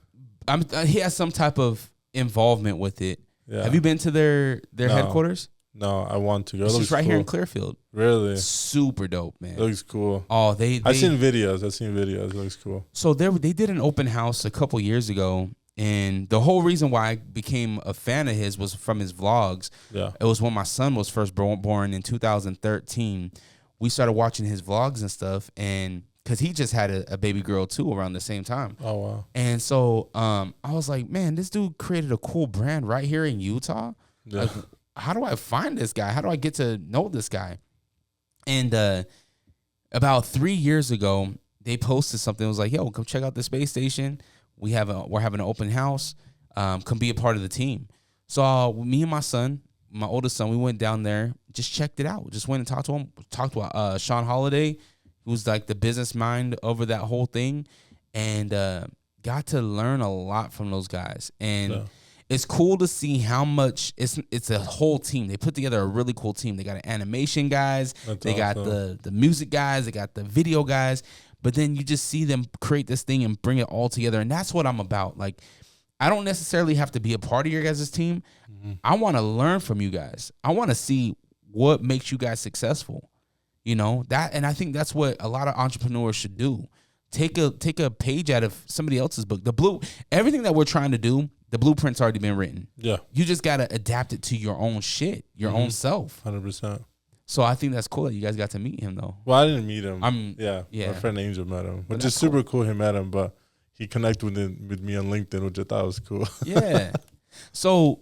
he has some type of involvement with it. Yeah. Have you been to their headquarters? No, I want to go. It's just right here in Clearfield. Really? Super dope, man. It looks cool. Oh, I've seen videos. It looks cool. So they did an open house a couple years ago, and the whole reason why I became a fan of his was from his vlogs. Yeah. It was when my son was first born in 2013. We started watching his vlogs and stuff, and because he just had a baby girl too around the same time. Oh, wow. And so I was like, man, this dude created a cool brand right here in Utah. Yeah. Like, how do I find this guy? How do I get to know this guy? And about 3 years ago, they posted something. It was like, yo, come check out the space station. We're having an open house. Come be a part of the team. So me and my son, my oldest son, we went down there, just checked it out. Just went and talked to him. Talked to Sean Holiday, who's like the business mind over that whole thing, and got to learn a lot from those guys. And it's cool to see how much it's a whole team. They put together a really cool team. They got an animation guys. They got the music guys. They got the video guys. But then you just see them create this thing and bring it all together. And that's what I'm about. Like, I don't necessarily have to be a part of your guys' team. I want to learn from you guys. I want to see what makes you guys successful. You know, that, and I think that's what a lot of entrepreneurs should do. Take a page out of somebody else's book. Everything that we're trying to do, the blueprint's already been written. Yeah. You just got to adapt it to your own shit, your own self. 100%. So I think that's cool that you guys got to meet him, though. Well, I didn't meet him. My friend Angel met him, which is super cool. He met him, but he connected with me on LinkedIn, which I thought was cool. Yeah. So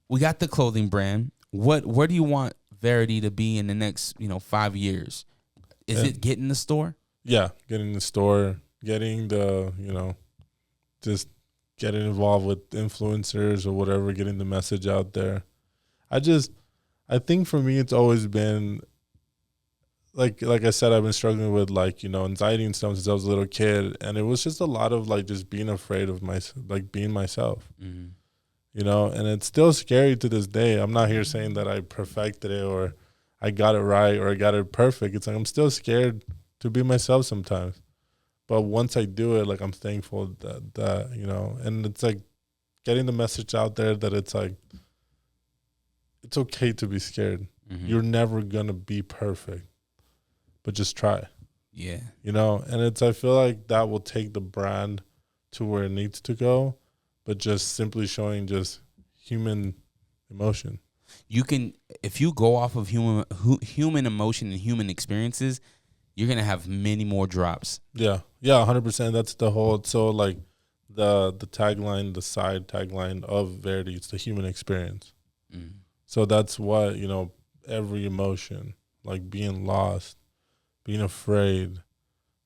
we got the clothing brand. Where do you want Verity to be in the next 5 years? Is it getting the store? Yeah, getting the store, getting the just getting involved with influencers or whatever, getting the message out there. I think for me it's always been like I said, I've been struggling with anxiety and stuff since I was a little kid, and it was just a lot of just being afraid of being myself. And it's still scary to this day. I'm not here saying that I perfected it or I got it right or I got it perfect. It's I'm still scared to be myself sometimes. But once I do it, I'm thankful that and it's getting the message out there that it's okay to be scared. You're never going to be perfect, but just try. Yeah. And I feel like that will take the brand to where it needs to go, but just simply showing just human emotion. You can, if you go off of human emotion and human experiences, you're going to have many more drops. Yeah. Yeah, 100%. That's the whole, so the tagline, the side tagline of Verity, it's the human experience. So that's what, every emotion, being lost, being afraid,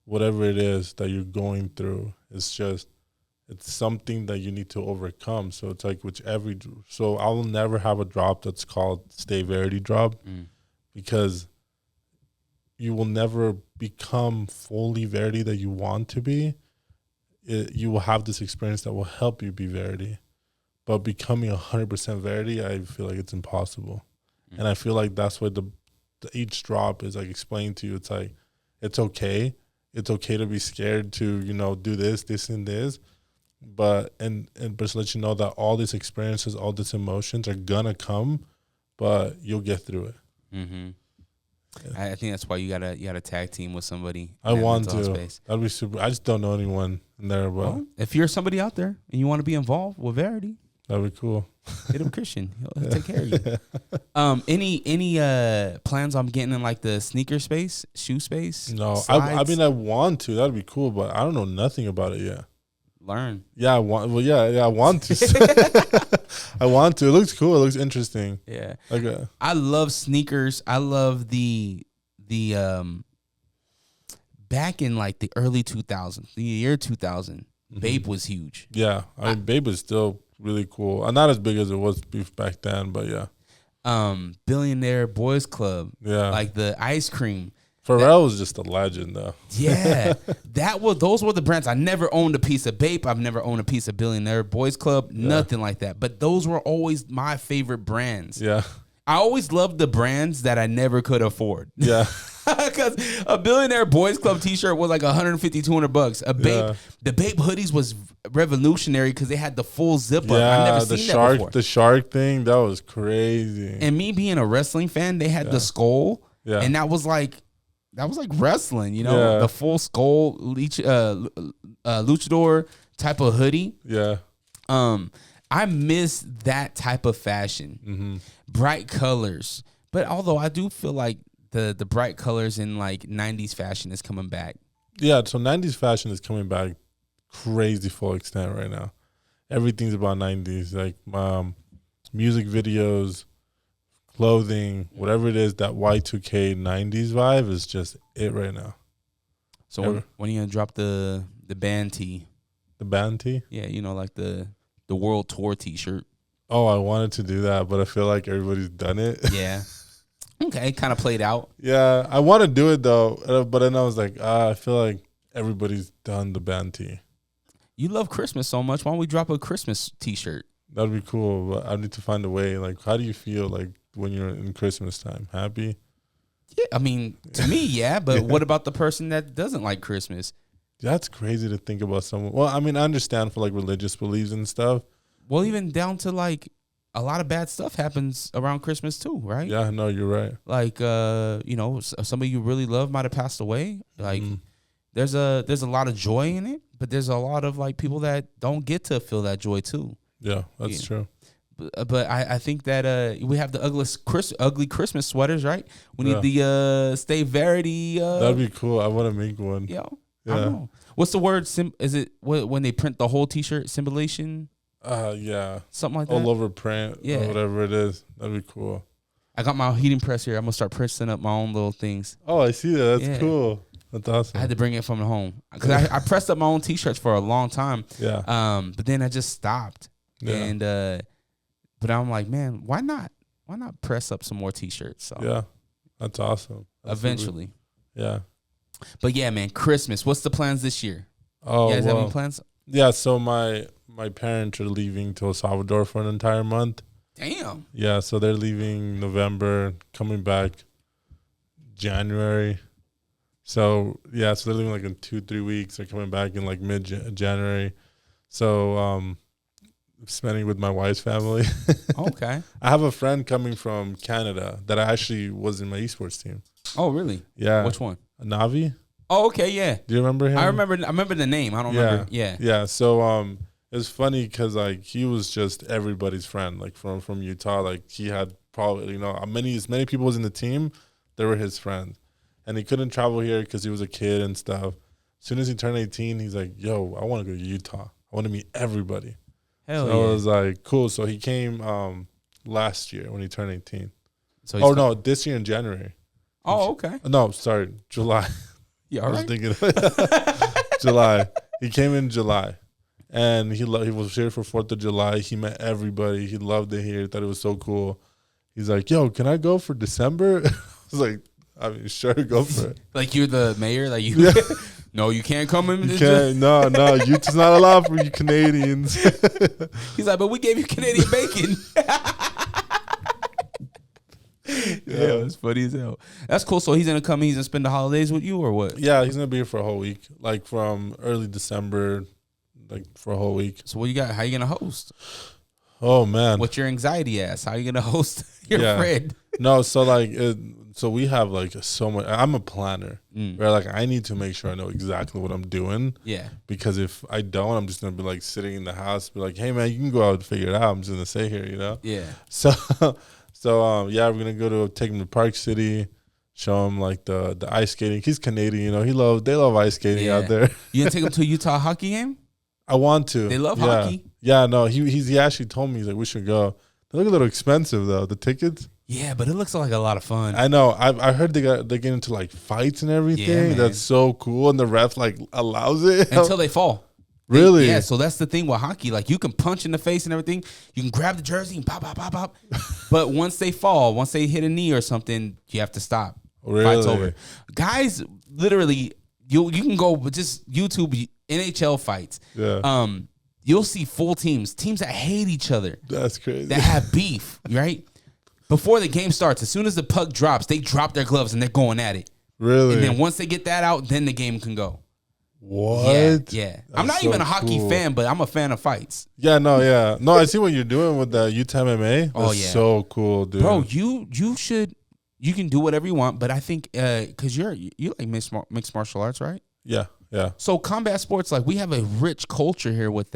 whatever it is that you're going through, it's something that you need to overcome. So it's so I will never have a drop that's called Stay Verity drop because you will never become fully Verity that you want to be. You will have this experience that will help you be Verity. But becoming 100% Verity, I feel like it's impossible. And I feel like that's what the each drop is explaining to you. It's it's okay. It's okay to be scared to, do this, and this. But just let you know that all these experiences, all these emotions are gonna come, but you'll get through it. I think that's why you gotta tag team with somebody. I want to. That'd be super. I just don't know anyone in there. But if you're somebody out there and you want to be involved with Verity, that'd be cool. Hit him Christian. He'll take care of you. Any plans on getting in the sneaker space, shoe space? No, I mean I want to. That'd be cool, but I don't know nothing about it yet. Learn. Yeah, I want. Well, yeah, I want to. I want to. It looks cool. It looks interesting. Yeah. I love sneakers. I love the back in the early 2000s, the year 2000. Babe was huge. Yeah, Babe is still really cool. Not as big as it was back then, but yeah. Billionaire Boys Club. Yeah. The ice cream. Pharrell was just a legend, though. Yeah, those were the brands. I never owned a piece of Bape. I've never owned a piece of Billionaire Boys Club. Nothing like that. But those were always my favorite brands. Yeah, I always loved the brands that I never could afford. Yeah, because a Billionaire Boys Club T-shirt was $150, $200. The Bape hoodies was revolutionary because they had the full zip up. Yeah, I never seen that before. The shark thing, that was crazy. And me being a wrestling fan, they had the skull. Yeah, and that was wrestling, the full skull luchador type of hoodie. Yeah. I miss that type of fashion. Bright colors. But although I do feel like the bright colors in 90s fashion is coming back. Yeah, so 90s fashion is coming back crazy full extent right now. Everything's about 90s, music videos, clothing, whatever it is, that Y2K 90s vibe is just it right now. So when are you going to drop the band tee? The band tee? Yeah, the world tour T-shirt. Oh, I wanted to do that, but I feel like everybody's done it. Yeah. Okay, kind of played out. Yeah, I want to do it though, but then I was I feel like everybody's done the band tee. You love Christmas so much. Why don't we drop a Christmas T-shirt? That'd be cool, but I need to find a way. How do you feel when you're in Christmas time? Happy? Yeah, I mean, to me, yeah. But what about the person that doesn't like Christmas? That's crazy to think about someone. Well, I mean, I understand for like religious beliefs and stuff. Well, even down to like a lot of bad stuff happens around Christmas too, right? Yeah, no, you're right. Like somebody you really love might have passed away. Like there's a lot of joy in it, but there's a lot of like people that don't get to feel that joy too. Yeah, that's true. But I think that we have the ugly Christmas sweaters, right? We need the Stay Verity. That'd be cool. I want to make one. I don't know. What's the word? Is it when they print the whole T-shirt? Symbolation? Yeah. Something like that? All over print or whatever it is. That'd be cool. I got my heating press here. I'm going to start pressing up my own little things. Oh, I see that. That's cool. That's awesome. I had to bring it from home. Because I pressed up my own T-shirts for a long time. Yeah. But then I just stopped. Yeah. And but I'm like, man, why not? Why not press up some more T-shirts? So, yeah. That's awesome. Eventually. Yeah. But yeah, man, Christmas. What's the plans this year? Oh, you guys have any plans? Yeah, so my parents are leaving to El Salvador for an entire month. Damn. Yeah, so they're leaving November, coming back January. So yeah, so they're leaving like in 2-3 weeks. They're coming back in like mid-January. So spending with my wife's family. Okay. I have a friend coming from Canada that I actually was in my esports team. Oh, really? Yeah. Which one? Navi. Oh, okay, yeah. Do you remember him? I remember the name. I don't remember. Yeah. Yeah. So it was funny because like he was just everybody's friend. Like from Utah. Like he had probably as many people was in the team. They were his friends, and he couldn't travel here because he was a kid and stuff. As soon as he turned 18, he's like, "Yo, I want to go to Utah. I want to meet everybody." Hell so yeah. I was like, "Cool." So he came last year when he turned 18. So this year in January. Oh, okay. No, sorry, July. Yeah, I all was right. thinking July. He came in July, and he was here for 4th of July. He met everybody. He loved it here. He thought it was so cool. He's like, "Yo, can I go for December?" I was like, "I mean, sure, go for it." Like you're the mayor. Like you. Yeah. No, you can't come in. You can't. No, Utah's not allowed for you Canadians. He's like, but we gave you Canadian bacon. Yeah, it's funny as hell. That's cool. So he's gonna spend the holidays with you, or what? Yeah, he's gonna be here for a whole week, like from early December, like for a whole week. So what you got? How you gonna host? Oh man, What's your anxiety ass? How you gonna host your friend? No, so like, so we have like so much. I'm a planner, where like I need to make sure I know exactly what I'm doing. Yeah. Because if I don't, I'm just gonna be like sitting in the house, be like, "Hey man, you can go out and figure it out." I'm just gonna stay here, Yeah. So yeah, we're gonna take him to Park City, show him like the ice skating. He's Canadian, they love ice skating out there. You gonna take him to a Utah hockey game? I want to. They love hockey. Yeah, no, he actually told me, he's like, we should go. They look a little expensive though, the tickets. Yeah, but it looks like a lot of fun. I know. I heard they get into like fights and everything. Yeah, that's so cool, and the ref like allows it until they fall. Really? Yeah. So that's the thing with hockey. Like you can punch in the face and everything. You can grab the jersey and pop, pop, pop, pop. But once they fall, once they hit a knee or something, you have to stop. Really? Fight's over. Guys, literally, you can go just YouTube NHL fights. Yeah. You'll see full teams that hate each other. That's crazy. That have beef, right? Before the game starts, as soon as the puck drops, they drop their gloves and they're going at it. Really? And then once they get that out, then the game can go. What? Yeah. I'm not even a hockey fan, but I'm a fan of fights. Yeah, no, yeah. No, I see what you're doing with the Utah MMA. That's so cool, dude. Bro, you can do whatever you want, but I think because you like mixed martial arts, right? Yeah, yeah. So combat sports, like we have a rich culture here with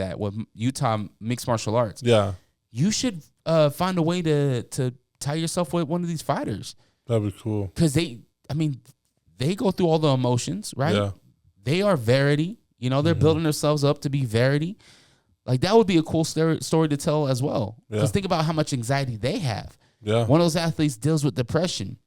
Utah mixed martial arts. Yeah. You should find a way to tie yourself with one of these fighters. That'd be cool. Because they go through all the emotions, right? Yeah. They are Verity. They're building themselves up to be Verity. Like, that would be a cool story to tell as well. Because think about how much anxiety they have. Yeah. One of those athletes deals with depression.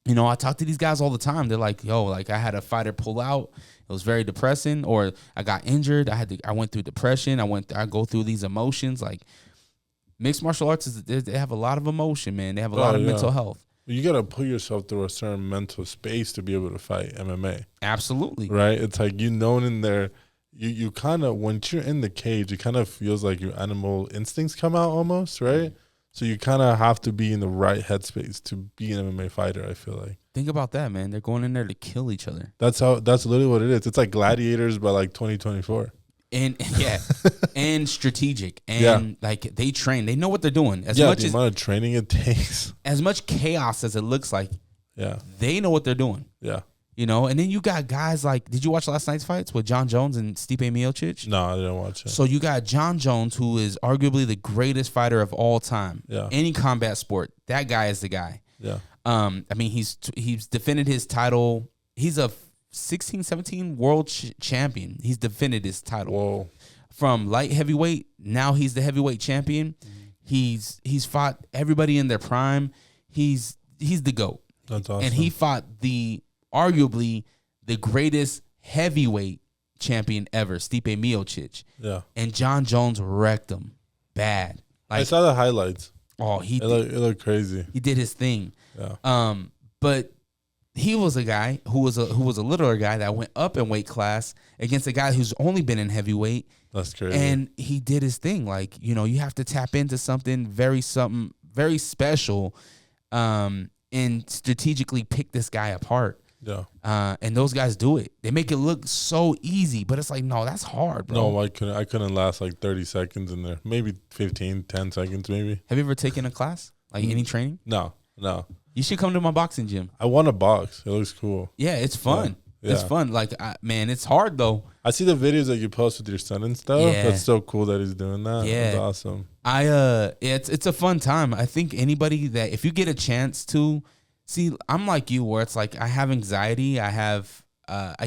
I talk to these guys all the time. They're like, yo, like I had a fighter pull out. It was very depressing. Or I got injured. I went through depression. I go through these emotions. Like, mixed martial arts, they have a lot of emotion, man. They have a lot of mental health. You got to put yourself through a certain mental space to be able to fight MMA. Absolutely. Right? It's like, in there, you kind of, once you're in the cage, it kind of feels like your animal instincts come out almost, right? So you kind of have to be in the right headspace to be an MMA fighter, I feel like. Think about that, man. They're going in there to kill each other. That's literally what it is. It's like Gladiators, but like 2024. And yeah, and strategic, and Yeah. like they train. They know what they're doing. As Yeah, much the amount of training it takes. as much chaos as it looks like, Yeah, they know what they're doing. yeah. You know, and then you got guys like, did you watch last night's fights with John Jones and Stipe Miocic? No, I didn't watch it. So you got John Jones, who is arguably the greatest fighter of all time. Yeah. Any combat sport, that guy is the guy. Yeah, I mean, he's defended his title. He's a 16, 17 world champion. He's defended his title. whoa. From light heavyweight, now he's the heavyweight champion. He's fought everybody in their prime. He's the GOAT. That's awesome. And he fought arguably the greatest heavyweight champion ever, Stipe Miocic. Yeah, And John Jones wrecked him bad. I saw the highlights. Oh, It looked crazy. he did his thing. Yeah, But he was a guy who was a littler guy that went up in weight class against a guy who's only been in heavyweight. that's crazy. And he did his thing. Like, you know, you have to tap into something very special, and strategically pick this guy apart. yeah. And those guys do it. They make it look so easy, but it's like, no, that's hard, bro. No, I couldn't last like 30 seconds in there. Maybe 15, 10 seconds, maybe. Have you ever taken a class? Like any training? No. You should come to my boxing gym. I want a box. It looks cool. Yeah, it's fun. Yeah. It's fun. Like, man, it's hard though. I see the videos that you post with your son and stuff. Yeah. That's so cool that he's doing that. Yeah. That's awesome. It's a fun time. I think anybody that, if you get a chance to see, I'm like you, where it's like I have anxiety. I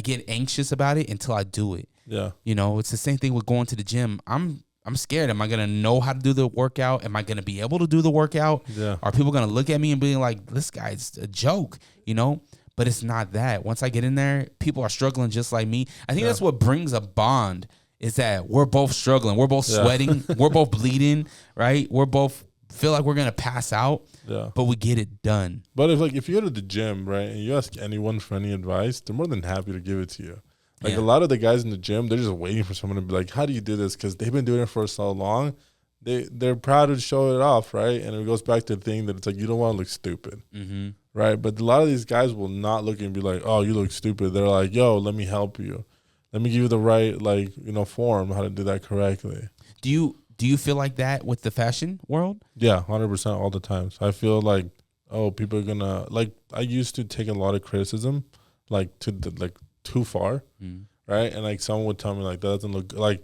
get anxious about it until I do it. Yeah. You know, it's the same thing with going to the gym. I'm scared. Am I gonna know how to do the workout? Am I gonna be able to do the workout? Yeah. Are people gonna look at me and be like, "This guy's a joke," you know? But it's not that. Once I get in there, people are struggling just like me. I think that's what brings a bond. Is that we're both struggling, we're both sweating, we're both bleeding, right? We're both feel like we're gonna pass out, but we get it done. But if you go to the gym, right, and you ask anyone for any advice, they're more than happy to give it to you. Like a lot of the guys in the gym, they're just waiting for someone to be like, "How do you do this?" Because they've been doing it for so long. They're proud to show it off, right? And it goes back to the thing that it's like you don't want to look stupid, right? But a lot of these guys will not look and be like, "Oh, you look stupid." They're like, "Yo, let me help you. Let me give you the right form how to do that correctly." Do you feel like that with the fashion world? Yeah, 100% all the time. So I feel like, oh, people are gonna I used to take a lot of criticism, too far, right? And like someone would tell me like that doesn't look like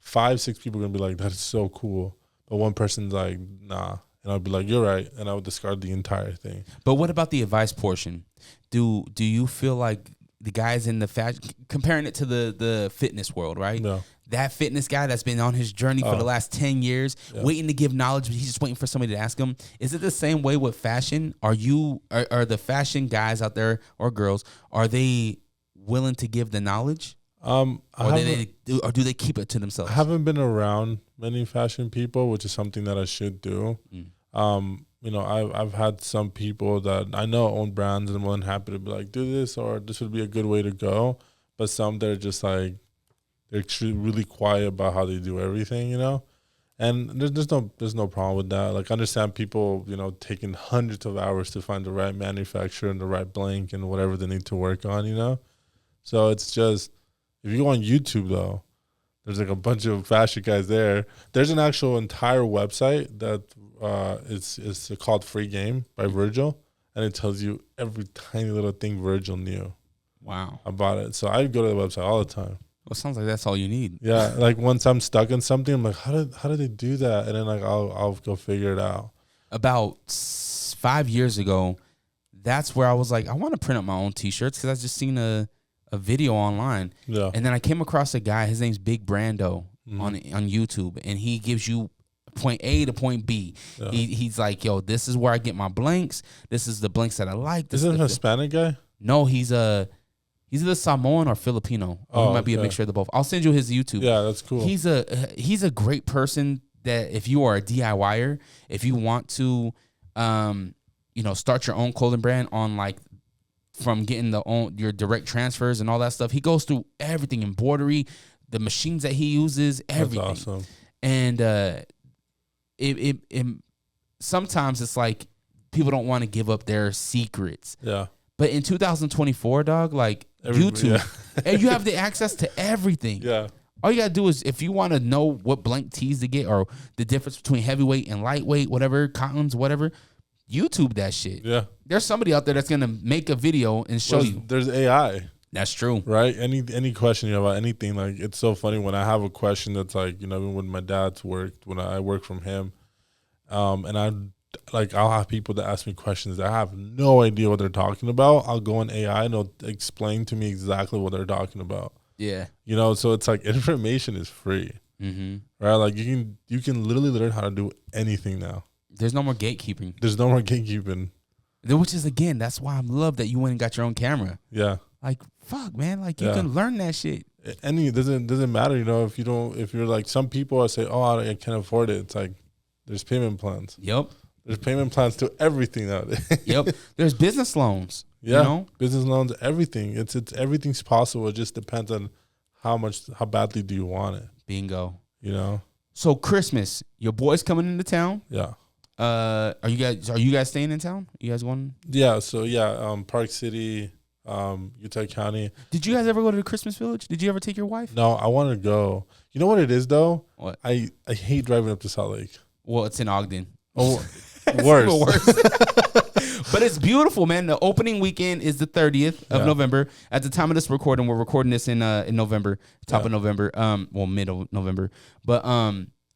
5-6 people are gonna be like that is so cool, but one person's like nah, and I'd be like you're right, and I would discard the entire thing. But what about the advice portion? Do you feel like the guys in the fashion, comparing it to the fitness world, right? Yeah. That fitness guy that's been on his journey for the last 10 years, waiting to give knowledge, but he's just waiting for somebody to ask him. Is it the same way with fashion? Are the fashion guys out there or girls, are they willing to give the knowledge? Or do they keep it to themselves? I haven't been around many fashion people, which is something that I should do. I've had some people that I know own brands and I'm more than happy to be like, do this, or this would be a good way to go. But some that are just like, they're really quiet about how they do everything, And there's no problem with that. Like, I understand people, taking hundreds of hours to find the right manufacturer and the right blank and whatever they need to work on, So it's just, if you go on YouTube though, there's like a bunch of fashion guys there. There's an actual entire website that it's called Free Game by Virgil, and it tells you every tiny little thing Virgil knew. Wow. About it. So I go to the website all the time. Well, it sounds like that's all you need. Yeah, like once I'm stuck in something, I'm like, how did they do that? And then like I'll go figure it out. About 5 years ago, that's where I was like, I want to print up my own T-shirts because I just seen a video online. Yeah. And then I came across a guy. His name's Big Brando on YouTube, and he gives you point A to point B. Yeah. He's like, yo, this is where I get my blanks. This is the blanks that I like. Is it a Hispanic guy? No, he's either Samoan or Filipino. He might be a mixture of the both. I'll send you his YouTube. Yeah, that's cool. He's a great person that if you are a DIYer, if you want to, start your own clothing brand on like from getting your direct transfers and all that stuff. He goes through everything, embroidery, the machines that he uses, everything. That's awesome. And it sometimes it's like people don't want to give up their secrets. Yeah. But in 2024, dog, like YouTube, and you have the access to everything. Yeah. All you gotta do is, if you want to know what blank tees to get or the difference between heavyweight and lightweight, whatever, cottons, whatever, YouTube that shit. Yeah. There's somebody out there that's gonna make a video and show you. There's AI. That's true. Right? Any question you have about anything, like it's so funny when I have a question that's like, you know, even when my dad's worked, when I work from him, and I'll have people that ask me questions that I have no idea what they're talking about. I'll go on AI and it'll explain to me exactly what they're talking about. Yeah. You know, so it's like information is free. Mm-hmm. Right? Like you can literally learn how to do anything now. There's no more gatekeeping. There's no more gatekeeping. Which is, again, that's why I love that you went and got your own camera. Yeah. Like, fuck, man. Like, you can learn that shit. Doesn't matter, you know, if you're like, some people are say, oh, I can't afford it. It's like, there's payment plans. Yep. There's payment plans to everything nowadays. Yep. There's business loans. Yeah. You know? Business loans, everything. It's everything's possible. It just depends on how badly do you want it. Bingo. You know? So Christmas, your boy's coming into town. Yeah. Are you guys staying in town? You guys going? Yeah. So yeah, Park City, Utah County. Did you guys ever go to the Christmas Village? Did you ever take your wife? No, I want to go. You know what it is though? What? I hate driving up to Salt Lake. Well, it's in Ogden. Oh, worse. Even worse. But it's beautiful, man. The opening weekend is the 30th of November. At the time of this recording, we're recording this in November, top of November, mid of November. But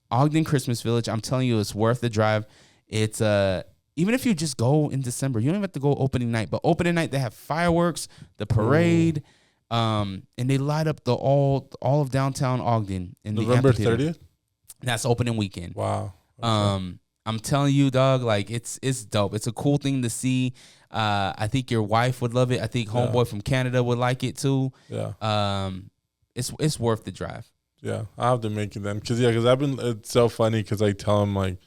Ogden Christmas Village, I'm telling you, it's worth the drive. It's even if you just go in December, you don't even have to go opening night. But opening night, they have fireworks, the parade, and they light up the all of downtown Ogden in November the amphitheater. 30th. That's opening weekend. Wow. Okay. I'm telling you, dog, like it's dope. It's a cool thing to see. I think your wife would love it. I think homeboy from Canada would like it too. Yeah. It's worth the drive. Yeah, I have to make it then, because it's so funny because I tell him, like,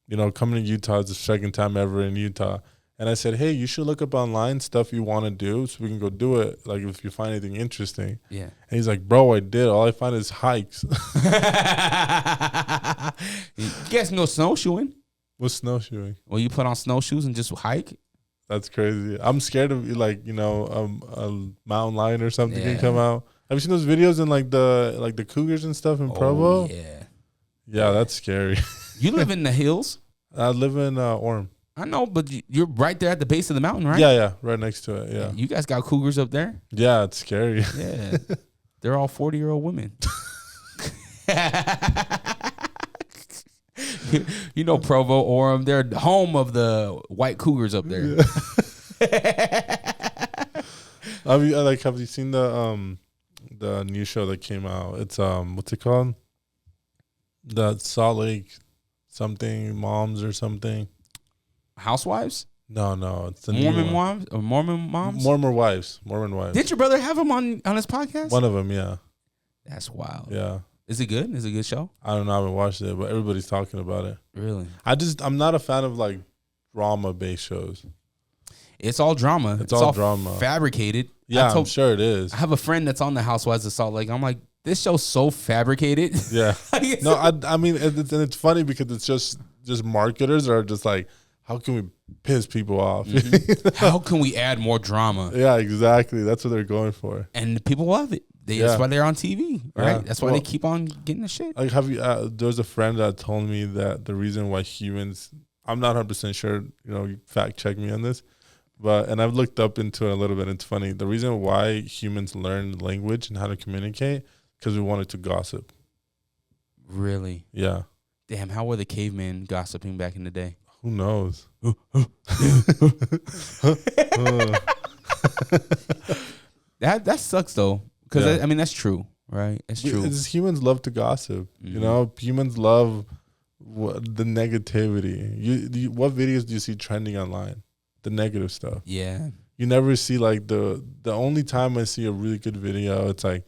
you know, coming to Utah is the second time ever in Utah, and I said, hey, you should look up online stuff you want to do so we can go do it, like if you find anything interesting. Yeah. And he's like, bro, I did. All I find is hikes. You guys can go snowshoeing. What's snowshoeing? Well, you put on snowshoes and just hike. That's crazy. I'm scared of, like, you know, a mountain lion or something can come out. Have you seen those videos in like the cougars and stuff in Provo? Yeah. Yeah, that's scary. You live in the hills? I live in Orem. I know, but you're right there at the base of the mountain, right? Yeah, right next to it. Yeah. You guys got cougars up there? Yeah, it's scary. Yeah. They're all 40-year-old women. You know Provo, Orem, they're the home of the white cougars up there. Yeah. Have you seen the new show that came out? It's what's it called? The Salt Lake something moms or something. Housewives? No, it's the Mormon new moms or Mormon moms? Mormon wives. Did your brother have him on his podcast? One of them, yeah. That's wild. Yeah. Is it good? Is it a good show? I don't know. I haven't watched it, but everybody's talking about it. Really? I'm not a fan of like drama-based shows. It's all drama. It's all drama. Fabricated. Yeah, I'm sure it is. I have a friend that's on the Housewives of Salt Lake. I'm like, this show's so fabricated. Yeah. No, I mean, it's funny because it's just marketers are just like, how can we piss people off? Mm-hmm. How can we add more drama? Yeah, exactly. That's what they're going for. And people love it. That's why they're on TV, right? Yeah. That's why they keep on getting the shit. Like, there's a friend that told me that the reason why humans, I'm not 100% sure, you know, fact check me on this, and I've looked up into it a little bit. It's funny. The reason why humans learn language and how to communicate, because we wanted to gossip. Really? Yeah. Damn, how were the cavemen gossiping back in the day? Who knows? That sucks though, because I mean that's true, right? It's true. Humans love to gossip. Mm-hmm. You know, humans love the negativity. What videos do you see trending online? The negative stuff. Yeah. You never see like the only time I see a really good video, it's like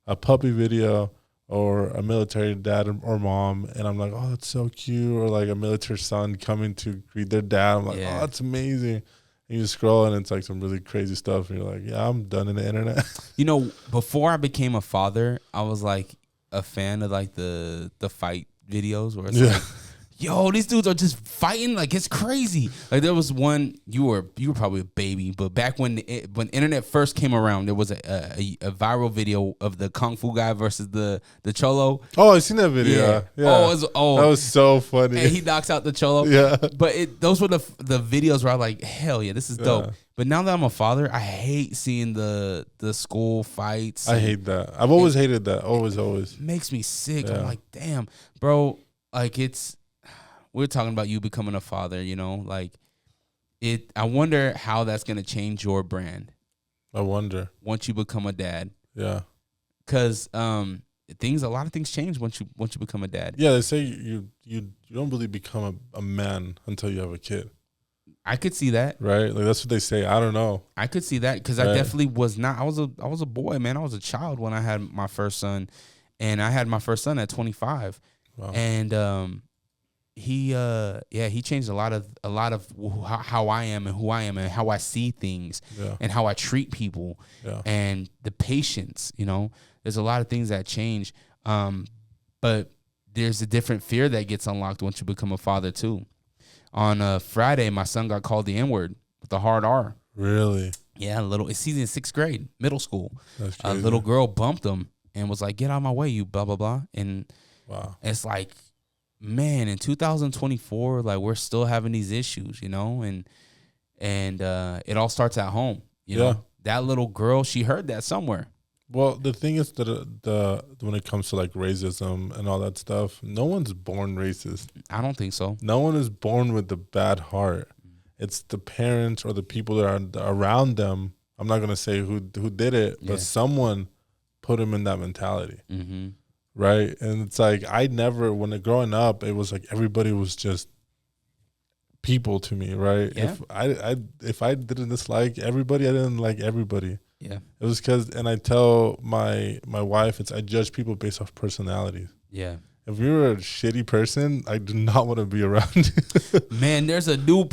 a puppy video or a military dad or mom, and I'm like, oh, that's so cute, or like a military son coming to greet their dad. I'm like, oh, that's amazing. And you scroll and it's like some really crazy stuff, and you're like, yeah, I'm done in the internet. You know, before I became a father, I was like a fan of like the fight videos where it's like yo, these dudes are just fighting like it's crazy. Like there was one, you were probably a baby, but back when internet first came around, there was a viral video of the kung fu guy versus the cholo. Oh, I seen that video. Yeah. That was so funny. And he knocks out the cholo. Yeah. But those were the videos where I was like, hell yeah, this is dope. But now that I'm a father, I hate seeing the school fights. I hate that. I've always hated that. Always. It makes me sick. I'm like, damn, bro. Like we're talking about you becoming a father, you know, like I wonder how that's going to change your brand. I wonder. Once you become a dad. Yeah. Cause a lot of things change once you become a dad. Yeah. They say you don't really become a man until you have a kid. I could see that. Right. Like that's what they say. I don't know. I could see that. Cause I definitely was not, I was a boy, man. I was a child when I had my first son, and I had my first son at 25. Wow. And, he changed a lot of how I am and who I am and how I see things and how I treat people and the patience, you know, there's a lot of things that change. But there's a different fear that gets unlocked once you become a father too. On Friday, my son got called the N-word with a hard R. Really? Yeah, he's in 6th grade, middle school. That's A crazy. little girl bumped him and was like, "Get out of my way, you blah, blah, blah." And wow, it's like, man, in 2024, like we're still having these issues, you know, and it all starts at home. You know, that little girl, she heard that somewhere. Well, the thing is that when it comes to like racism and all that stuff, no one's born racist. I don't think so. No one is born with a bad heart. It's the parents or the people that are around them. I'm not gonna say who did it, but someone put them in that mentality. Mm-hmm. Right. And it's like, growing up, it was like everybody was just people to me. Right. Yeah. If I didn't dislike everybody, I didn't like everybody. Yeah. It was and I tell my wife, I judge people based off personalities. Yeah. If you're a shitty person, I do not want to be around you. Man, there's a new,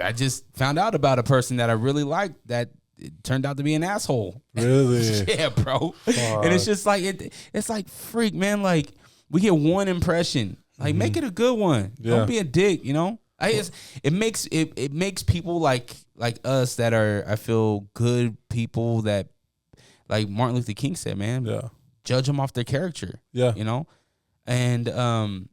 I just found out about a person that I really liked that it turned out to be an asshole. Really? Yeah, bro. And it's just like, it's like, freak, man. Like, we get one impression. Like, make it a good one. Yeah. Don't be a dick, you know? It makes people like us that are, I feel, good people that, like Martin Luther King said, man, judge them off their character. Yeah. You know? And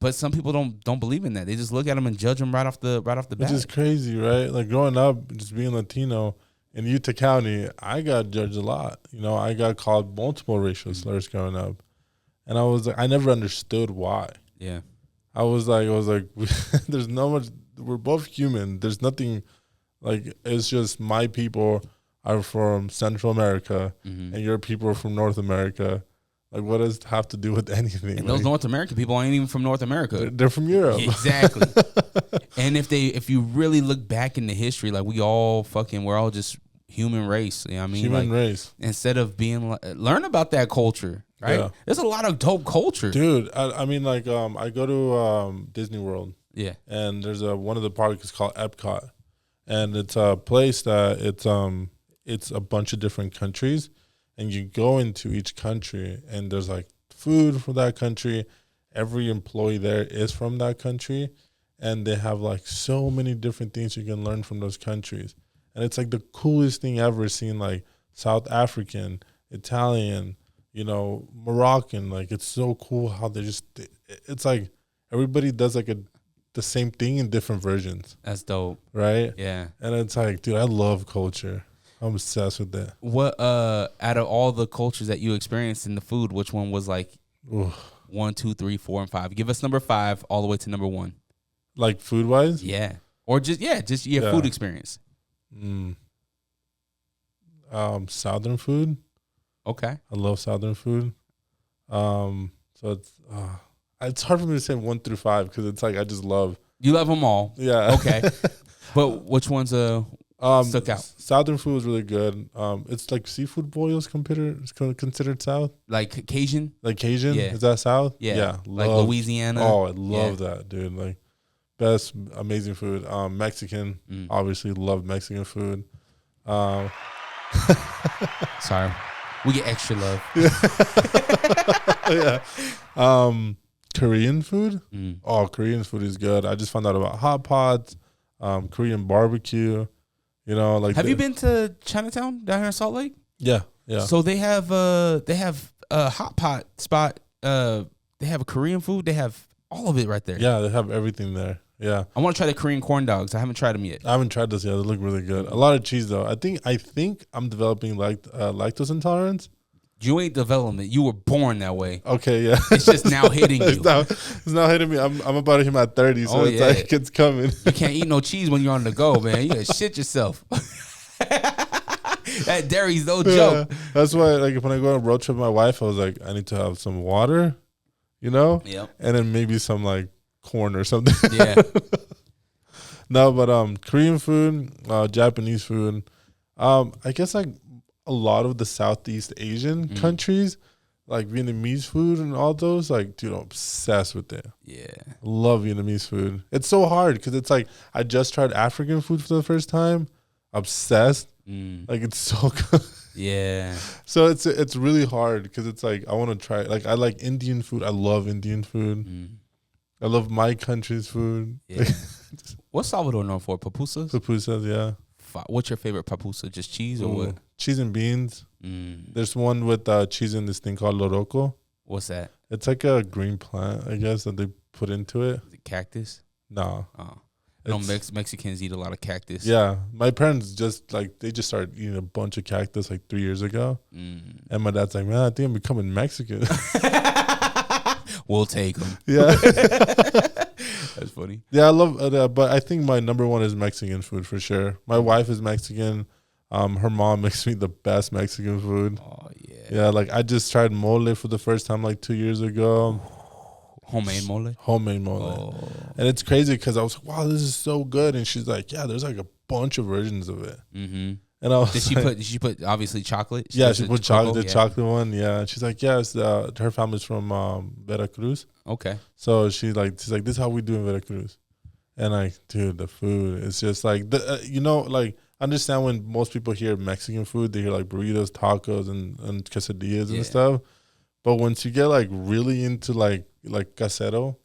but some people don't believe in that. They just look at them and judge them right off the bat. Which is crazy, right? Like growing up, just being Latino in Utah County, I got judged a lot. You know, I got called multiple racial slurs growing up, and I was like, I never understood why. Yeah, I was like, there's no much. We're both human. There's nothing like. It's just my people are from Central America, and your people are from North America. Like, what does it have to do with anything? And those North American people ain't even from North America. They're from Europe. Exactly. And if you really look back into history, like we're all just human race. You know what I mean? Human race. Instead of being learn about that culture, right? Yeah. There's a lot of dope culture. Dude, I mean, like, I go to Disney World. Yeah. And there's one of the parks is called Epcot. And it's a place that it's a bunch of different countries. And you go into each country, and there's like food for that country. Every employee there is from that country, and they have like so many different things you can learn from those countries. And it's like the coolest thing ever, seeing like South African, Italian, you know, Moroccan. Like, it's so cool how it's like everybody does like the same thing in different versions. That's dope. Right? Yeah. And it's like, dude, I love culture. I'm obsessed with that. What out of all the cultures that you experienced in the food, which one was like 1, 2, 3, 4, and 5? Give us number 5 all the way to number 1. Like food wise? Yeah. Or just your food experience. Southern food. Okay. I love Southern food. So it's hard for me to say 1 through 5 because it's like I just love. You love them all. Yeah. Okay. But which ones stuck out? Southern food is really good. It's like seafood boils considered South. Like Cajun? Like Cajun? Yeah. Is that South? Yeah. Like Louisiana? Oh, I love that, dude. Like, best, amazing food. Mexican. Obviously love Mexican food. Sorry. We get extra love. Yeah. Korean food. Oh, Korean food is good. I just found out about hot pots, Korean barbecue. You know, like have you been to Chinatown down here in Salt Lake? Yeah. So they have a hot pot spot. They have a Korean food. They have all of it right there. Yeah, they have everything there. Yeah. I want to try the Korean corn dogs. I haven't tried them yet. I haven't tried this yet. They look really good. A lot of cheese though. I think I'm developing lactose intolerance. You ain't developing it. You were born that way. Okay, yeah. It's just now hitting you. It's now hitting me. I'm about to hit my 30s, so it's like it's coming. You can't eat no cheese when you're on the go, man. You gotta shit yourself. That dairy's no joke. That's why, like, when I go on a road trip with my wife, I was like, I need to have some water, you know? Yep. And then maybe some, like, corn or something. Yeah. No, but Korean food, Japanese food, I guess, like, a lot of the Southeast Asian countries, like Vietnamese food and all those, like, dude, I'm obsessed with it. Yeah. Love Vietnamese food. It's so hard because it's like, I just tried African food for the first time. Obsessed. Like, it's so good. Yeah. So it's really hard because it's like, I want to try, like, I like Indian food. I love Indian food. I love my country's food. Yeah. What's Salvador known for? Pupusas? Pupusas, yeah. What's your favorite pupusa? Just cheese or what? Cheese and beans. There's one with cheese and this thing called loroco. What's that? It's like a green plant, I guess, that they put into it. The cactus? No. Oh. No, Mexicans eat a lot of cactus. Yeah. My parents they just started eating a bunch of cactus like 3 years ago. And my dad's like, man, I think I'm becoming Mexican. We'll take them. Yeah. That's funny. Yeah, I love that. But I think my number one is Mexican food for sure. My wife is Mexican. Her mom makes me the best Mexican food. Oh, yeah. Yeah, like I just tried mole for the first time like 2 years ago. Homemade mole? Homemade mole. Oh. And it's crazy because I was like, wow, this is so good. And she's like, yeah, there's like a bunch of versions of it. Mm-hmm. And I was did she put obviously chocolate? She put chocolate, the chocolate one. Yeah. And she's like, yes, her family's from Veracruz. Okay. So she's like, this is how we do in Veracruz. And like, dude, the food, it's just like, like, understand when most people hear Mexican food, they hear like burritos, tacos, and quesadillas and stuff. But once you get like really into like casero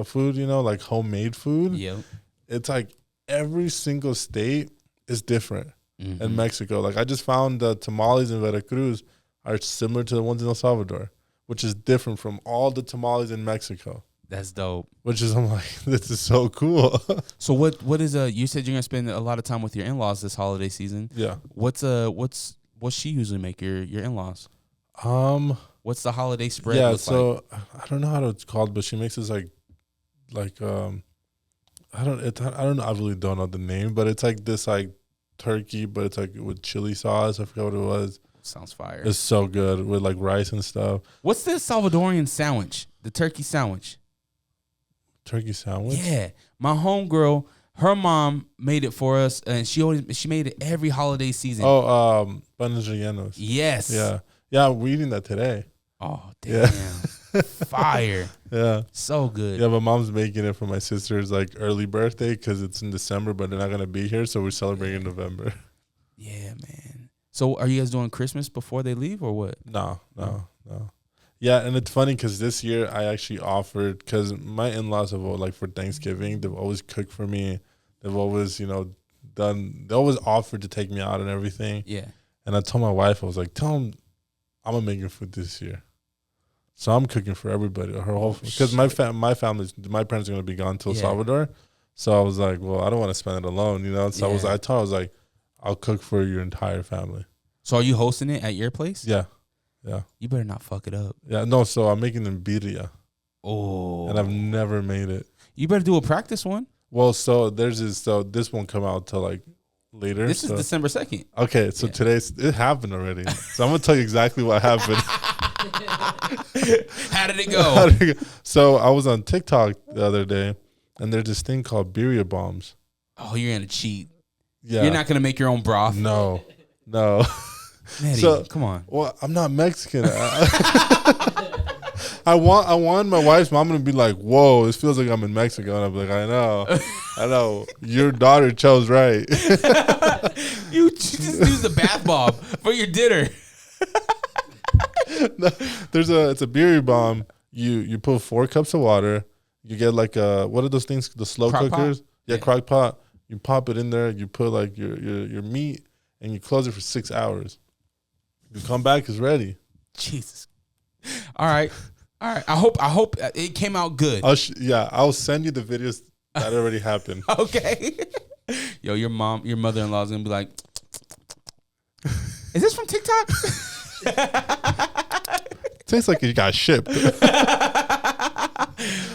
food, like homemade food, it's like every single state is different in Mexico. Like I just found the tamales in Veracruz are similar to the ones in El Salvador, which is different from all the tamales in Mexico. That's dope. Which is, I'm like, this is so cool. So what is you said you're gonna spend a lot of time with your in-laws this holiday season. Yeah. What's she usually make your in-laws? What's the holiday spread? Yeah, so like? I don't know how it's called, but she makes this like I don't know. I really don't know the name, but it's like this like turkey, but it's like with chili sauce. I forgot what it was. Sounds fire. It's so good with like rice and stuff. What's the Salvadorian sandwich? The turkey sandwich. Turkey sandwich? Yeah, my homegirl, her mom made it for us, and she made it every holiday season. Oh, panes rellenos. Yes. Yeah, we're eating that today. Oh, damn. Yeah. Fire. Yeah. So good. Yeah, but mom's making it for my sister's like early birthday because it's in December, but they're not going to be here. So we're celebrating in November. Yeah, man. So are you guys doing Christmas before they leave or what? No. Yeah, and it's funny because this year I actually offered, because my in-laws have, like, for Thanksgiving, they've always cooked for me. They've always, they always offered to take me out and everything. Yeah. And I told my wife, I was like, tell them I'm going to make your food this year. So I'm cooking for everybody, her whole, because my parents are going to be gone till Salvador. So I was like, well, I don't want to spend it alone, So I told her, I was like, I'll cook for your entire family. So are you hosting it at your place? Yeah. Yeah. You better not fuck it up. Yeah, no, so I'm making them birria. Oh. And I've never made it. You better do a practice one. Well, so this won't come out till like later. This is December 2nd. Okay, so it happened already. So I'm gonna tell you exactly what happened. How did it go? So I was on TikTok the other day, and there's this thing called birria bombs. Oh, you're gonna cheat. Yeah. You're not gonna make your own broth. No. Maddie, so, come on. Well, I'm not Mexican. I want my wife's mom to be like, whoa, this feels like I'm in Mexico. And I'm like, I know. Your daughter chose right. You just use the bath bomb for your dinner. No, it's a birria bomb, You put 4 cups of water. You get like what are those things? The slow Crock pot? cookers. Yeah, crock pot. You pop it in there. You put like your meat, and you close it for 6 hours. You come back, it's ready. Jesus. All right. I hope it came out good. I'll send you the videos that already happened. Okay. Yo, your mother-in-law is gonna be like, "Is this from TikTok?" Tastes like it got shipped.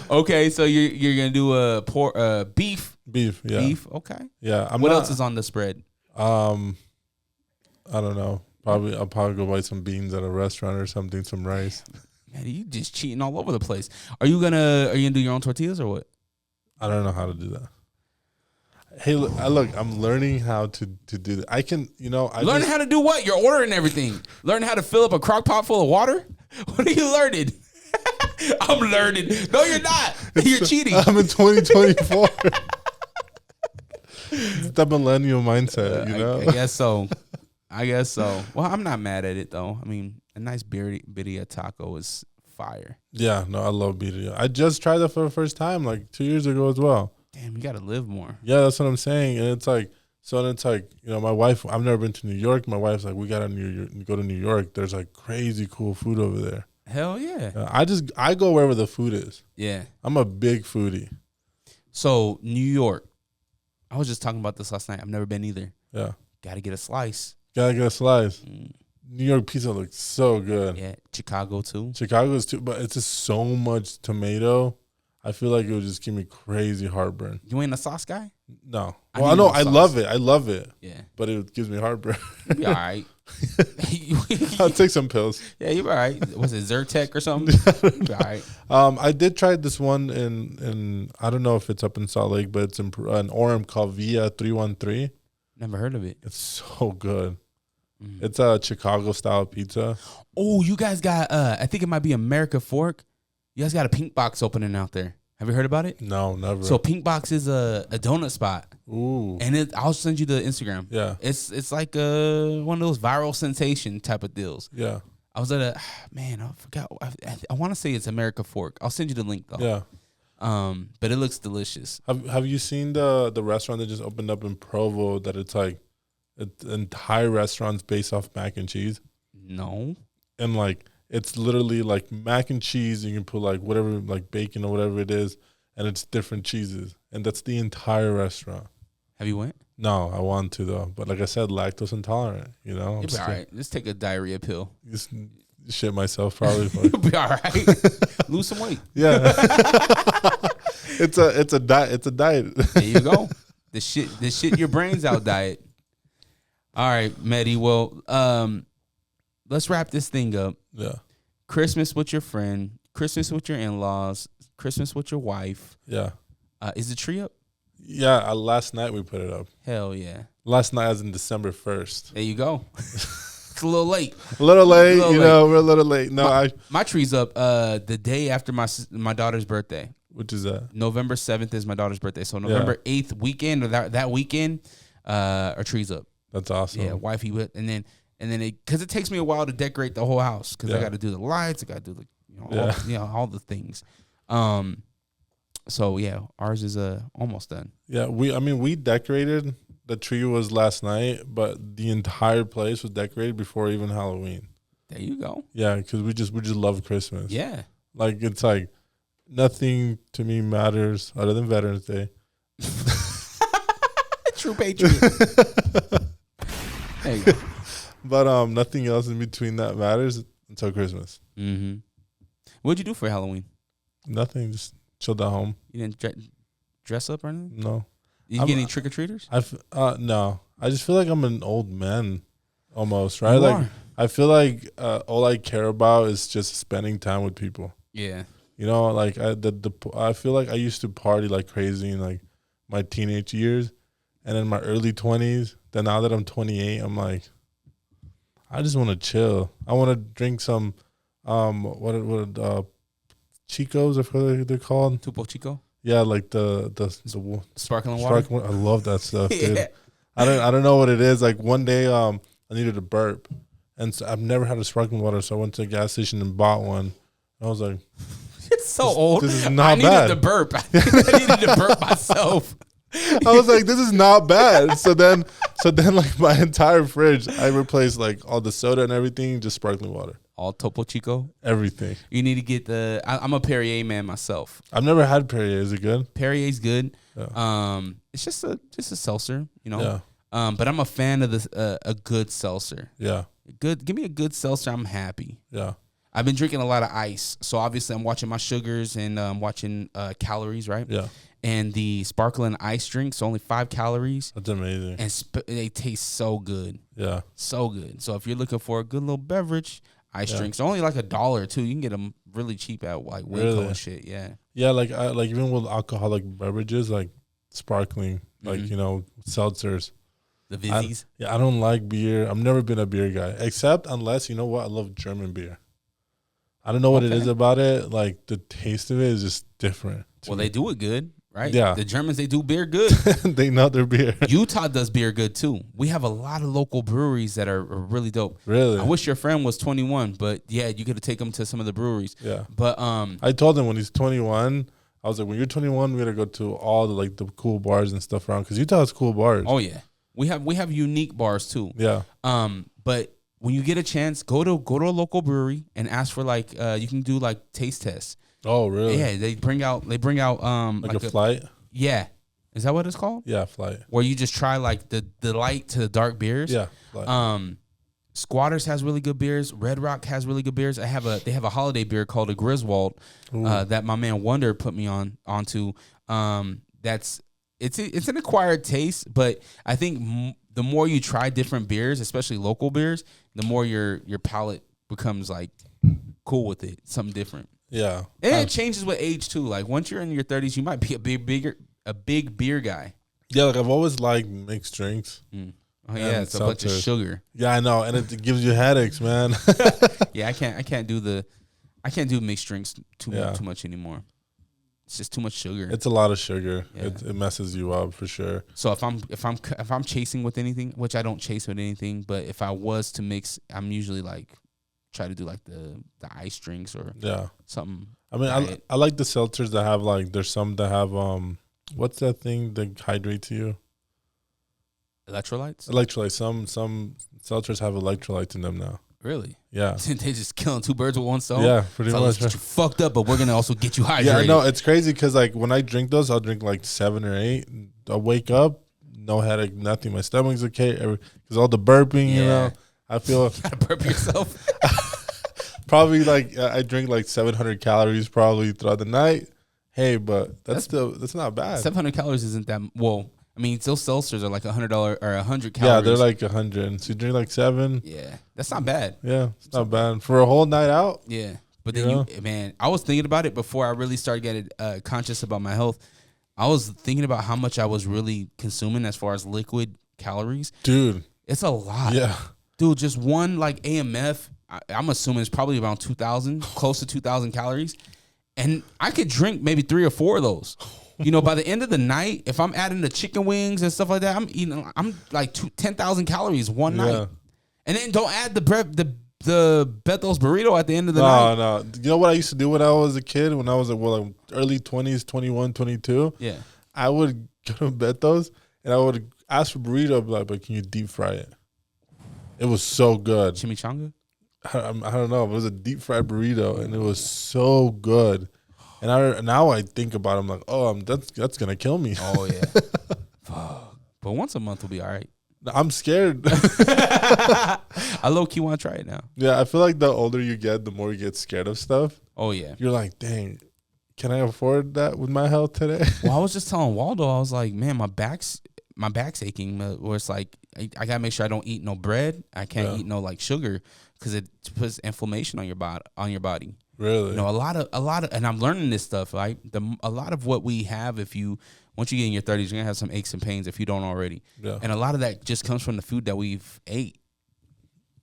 Okay, so you're gonna do beef. Beef, yeah. Beef, okay. Yeah. What else is on the spread? I don't know. I'll probably go buy some beans at a restaurant or something, some rice. Man, you just cheating all over the place. Are you gonna do your own tortillas or what? I don't know how to do that. Hey, look, I'm learning how to do that. I can, Learning how to do what? You're ordering everything. Learn how to fill up a crock pot full of water? What are you learning? I'm learning. No, you're not. You're cheating. I'm in 2024. It's the millennial mindset, I guess so. Well, I'm not mad at it, though. I mean, a nice birria taco is fire. Yeah, no, I love birria. I just tried that for the first time like 2 years ago as well. Damn, you got to live more. Yeah, that's what I'm saying. And it's like, my wife, I've never been to New York. My wife's like, we got to go to New York. There's like crazy cool food over there. Hell yeah. I go wherever the food is. Yeah. I'm a big foodie. So, New York. I was just talking about this last night. I've never been either. Yeah. Got to get a slice. Gotta get a slice. New York pizza looks so good. Yeah. Chicago, too. Chicago's too, but it's just so much tomato. I feel like it would just give me crazy heartburn. You ain't a sauce guy? No. Well, I know. I love it. I love it. Yeah. But it gives me heartburn. You'll be all right. I'll take some pills. Yeah, you're all right. Was it Zyrtec or something? You'll be all right. I did try this one in I don't know if it's up in Salt Lake, but it's in an Orem called Via 313. Never heard of it. It's so good. It's a Chicago style pizza. Oh, you guys got I think it might be America Fork. You guys got a Pink Box opening out there. Have you heard about it? No, never. So Pink Box is a donut spot. Ooh. And I'll send you the Instagram. Yeah. It's like one of those viral sensation type of deals. Yeah. I was at I forgot. I want to say it's America Fork. I'll send you the link though. Yeah. But it looks delicious. Have you seen the restaurant that just opened up in Provo that it's like the entire restaurant's based off mac and cheese? No. And like it's literally like mac and cheese. You can put like whatever, like bacon or whatever it is, and it's different cheeses, and that's the entire restaurant. Have you went? No, I want to though, but like I said, lactose intolerant. You'll be all right. Just take a diarrhea pill. Just shit myself probably. You'll be all right. Lose some weight. Yeah. It's a diet. It's a diet. There you go. The shit your brains out diet. All right, Medi. Well, let's wrap this thing up. Yeah. Christmas with your friend, Christmas with your in-laws, Christmas with your wife. Yeah. Is the tree up? Yeah. Last night we put it up. Hell yeah. Last night as in December 1st. There you go. It's a little late. A little late. We're a little late. No, my tree's up the day after my daughter's birthday. Which is that? November 7th is my daughter's birthday. So November 8th weekend or that weekend, our tree's up. That's awesome. Yeah, wifey whip, and then because it takes me a while to decorate the whole house because I got to do the lights, I got to do the all the things. So yeah, ours is almost done. Yeah, we decorated. The tree was last night, but the entire place was decorated before even Halloween. There you go. Yeah, because we just love Christmas. Yeah, like it's like nothing to me matters other than Veterans Day. True patriot. There you go. But nothing else in between that matters until Christmas. Mm-hmm. What'd you do for Halloween? Nothing, just chilled at home. You didn't dress up or anything? No. Did you get any trick or treaters? No. I just feel like I'm an old man, almost. Right? You are. I feel like all I care about is just spending time with people. Yeah. You know, like I feel like I used to party like crazy in like my teenage years, and in my early 20s. Then now that I'm 28, I'm like, I just want to chill. I want to drink some, Chicos, I forget they're called. Tupo Chico. Yeah, like the sparkling water. I love that stuff, Yeah. dude. I don't know what it is. Like one day, I needed a burp, and so I've never had a sparkling water, so I went to a gas station and bought one. I was like, so old. This is not I needed bad. to burp. I needed to burp myself. I was like, this is not bad. So then like my entire fridge, I replaced like all the soda and everything, just sparkling water. All Topo Chico. Everything. You need to get I'm a Perrier man myself. I've never had Perrier. Is it good? Perrier's good. Yeah. It's just a seltzer, you know. Yeah. But I'm a fan of this a good seltzer. Yeah. Give me a good seltzer. I'm happy. Yeah. I've been drinking a lot of ice, so obviously I'm watching my sugars and watching calories, right? Yeah. And the sparkling ice drinks, only 5 calories. That's amazing. And they taste so good. Yeah. So good. So if you're looking for a good little beverage, ice drinks are only like $1 too. You can get them really cheap at like Waco and shit. Yeah. Yeah, like even with alcoholic beverages, like sparkling, like seltzers. The Vizzies. I don't like beer. I've never been a beer guy, except unless you know what, I love German beer. I don't know what it is about it. Like the taste of it is just different. Well, they do it good, right? Yeah. The Germans, they do beer good. They know their beer. Utah does beer good too. We have a lot of local breweries that are really dope. Really? I wish your friend was 21, but yeah, you could take him to some of the breweries. Yeah. But I told him when he's 21, I was like, when you're 21, we gotta go to all the cool bars and stuff around because Utah has cool bars. Oh yeah, we have unique bars too. Yeah. But when you get a chance, go to a local brewery and ask for like you can do like taste tests. Oh really? Yeah, they bring out like a flight. Yeah, is that what it's called? Yeah, flight. Where you just try like the light to the dark beers. Yeah. Flight. Squatters has really good beers. Red Rock has really good beers. They have a holiday beer called a Griswold that my man Wonder put me onto. It's an acquired taste, but I think the more you try different beers, especially local beers, the more your palate becomes like cool with it, something different. Yeah, and it changes with age too. Like once you're in your 30s, you might be a big beer guy. Yeah, like I've always liked mixed drinks. Oh yeah, it's a bunch of sugar. Yeah, I know, and it gives you headaches, man. Yeah, I can't do mixed drinks too much anymore. It's just too much sugar. It's a lot of sugar. Yeah. It messes you up for sure. So if I'm chasing with anything, which I don't chase with anything, but if I was to mix, I'm usually like try to do like the ice drinks or something. I mean, I like the seltzers that have like there's some that have what's that thing that hydrates you? Electrolytes. Some seltzers have electrolytes in them now. Really? Yeah. They just killing 2 birds with one stone. Yeah, pretty so much. Let's get you fucked up, but we're gonna also get you hydrated. Yeah, no, it's crazy because like when I drink those, I'll drink like 7 or 8. I'll wake up, no headache, nothing. My stomach's okay because all the burping, you know. I feel you gotta burp yourself. Probably like I drink like 700 calories probably throughout the night. Hey, but that's not bad. 700 calories isn't that well. I mean, those seltzers are like $100 or 100 calories. Yeah, they're like 100. So you drink like 7. Yeah, that's not bad. Yeah, it's not bad for a whole night out. Yeah, but then man, I was thinking about it before I really started getting conscious about my health. I was thinking about how much I was really consuming as far as liquid calories. Dude, it's a lot. Yeah, dude, just one like AMF. I'm assuming it's probably around 2,000, close to 2,000 calories, and I could drink maybe 3 or 4 of those. You know, by the end of the night, if I'm adding the chicken wings and stuff like that, I'm like 10,000 calories one night. And then don't add the Bethel's burrito at the end of the night. No. You know what I used to do when I was a kid, when I was like early 20s, 21, 22? Yeah. I would go to Bethel's and I would ask for burrito, I'd be like, but can you deep fry it? It was so good. Chimichanga? I don't know. It was a deep fried burrito and it was so good. And now I think about it, I'm like, oh, that's gonna kill me. Oh yeah, but once a month will be all right. I'm scared. I low key want to try it now. Yeah, I feel like the older you get, the more you get scared of stuff. Oh yeah, you're like, dang, can I afford that with my health today? Well, I was just telling Waldo, I was like, man, my back's aching. Where it's like I gotta make sure I don't eat no bread. I can't eat no like sugar because it puts inflammation on your body. Really? You know, a lot of, and I'm learning this stuff, right? A lot of what we have, once you get in your 30s, you're gonna have some aches and pains if you don't already. Yeah. And a lot of that just comes from the food that we've ate.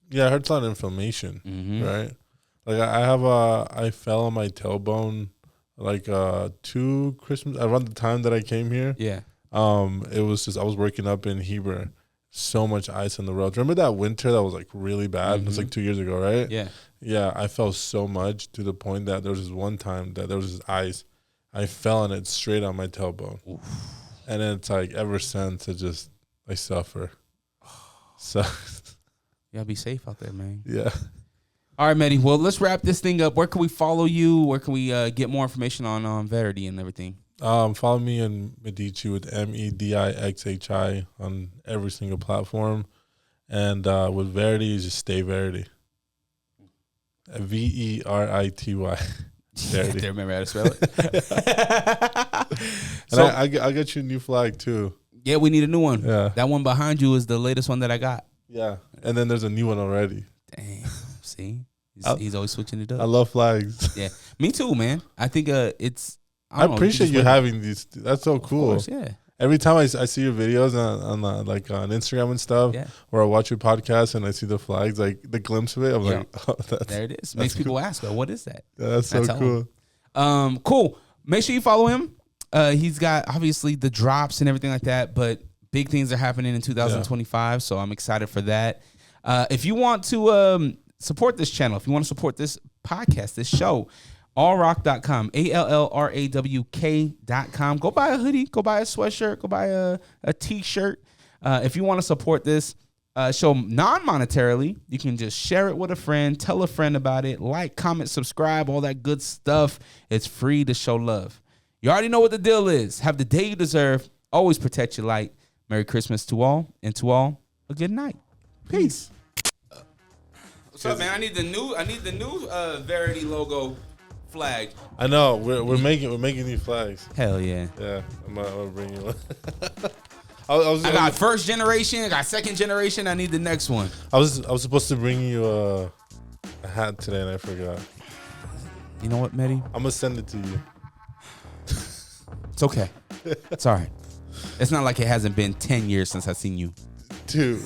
Yeah, I heard it's a lot of inflammation, right? Like I fell on my tailbone like 2 Christmas around the time that I came here. Yeah. It was just I was working up in Heber. so much ice on the roads. Remember that winter that was like really bad? It was like 2 years ago, right? Yeah. Yeah, I felt so much to the point that there was this one time that there was this ice. I fell on it straight on my tailbone. Oof. And then it's like ever since I suffer. So y'all be safe out there, man. Yeah. All right, Medi. Well, let's wrap this thing up. Where can we follow you? Where can we get more information on Verity and everything? Follow me in Medixhi with Medixhi on every single platform. And with Verity, is just Stay Verity. Verity. Verity. They remember how to spell it. And so, I got you a new flag too. Yeah, we need a new one. Yeah. That one behind you is the latest one that I got. Yeah. And then there's a new one already. Damn. See? He's always switching it up. I love flags. Yeah. Me too, man. I think it's... I appreciate you having these. That's so cool. Of course, yeah. Every time I see your videos on Instagram and stuff, or I watch your podcast and I see the flags, like the glimpse of it, I'm like, oh, there it is. Makes people ask, what is that? Yeah, that's so cool. Cool. Make sure you follow him. He's got obviously the drops and everything like that, but big things are happening in 2025, so I'm excited for that. If you want to support this channel, if you want to support this podcast, this show, allrock.com, ALLRAWK.com. Go buy a hoodie, go buy a sweatshirt, go buy a t-shirt. If you want to support this show non-monetarily, you can just share it with a friend, tell a friend about it, like, comment, subscribe, all that good stuff. It's free to show love. You already know what the deal is. Have the day you deserve. Always protect your light. Merry Christmas to all, and to all, a good night. Peace. What's up, man? I need the new Verity logo flag. I know we're making new flags. Hell yeah. Yeah, I'm gonna bring you one. I got first generation. I got second generation. I need the next one. I was supposed to bring you a hat today and I forgot. You know what, Medi? I'm gonna send it to you. It's okay. It's all right. It's not like it hasn't been 10 years since I've seen you. Dude.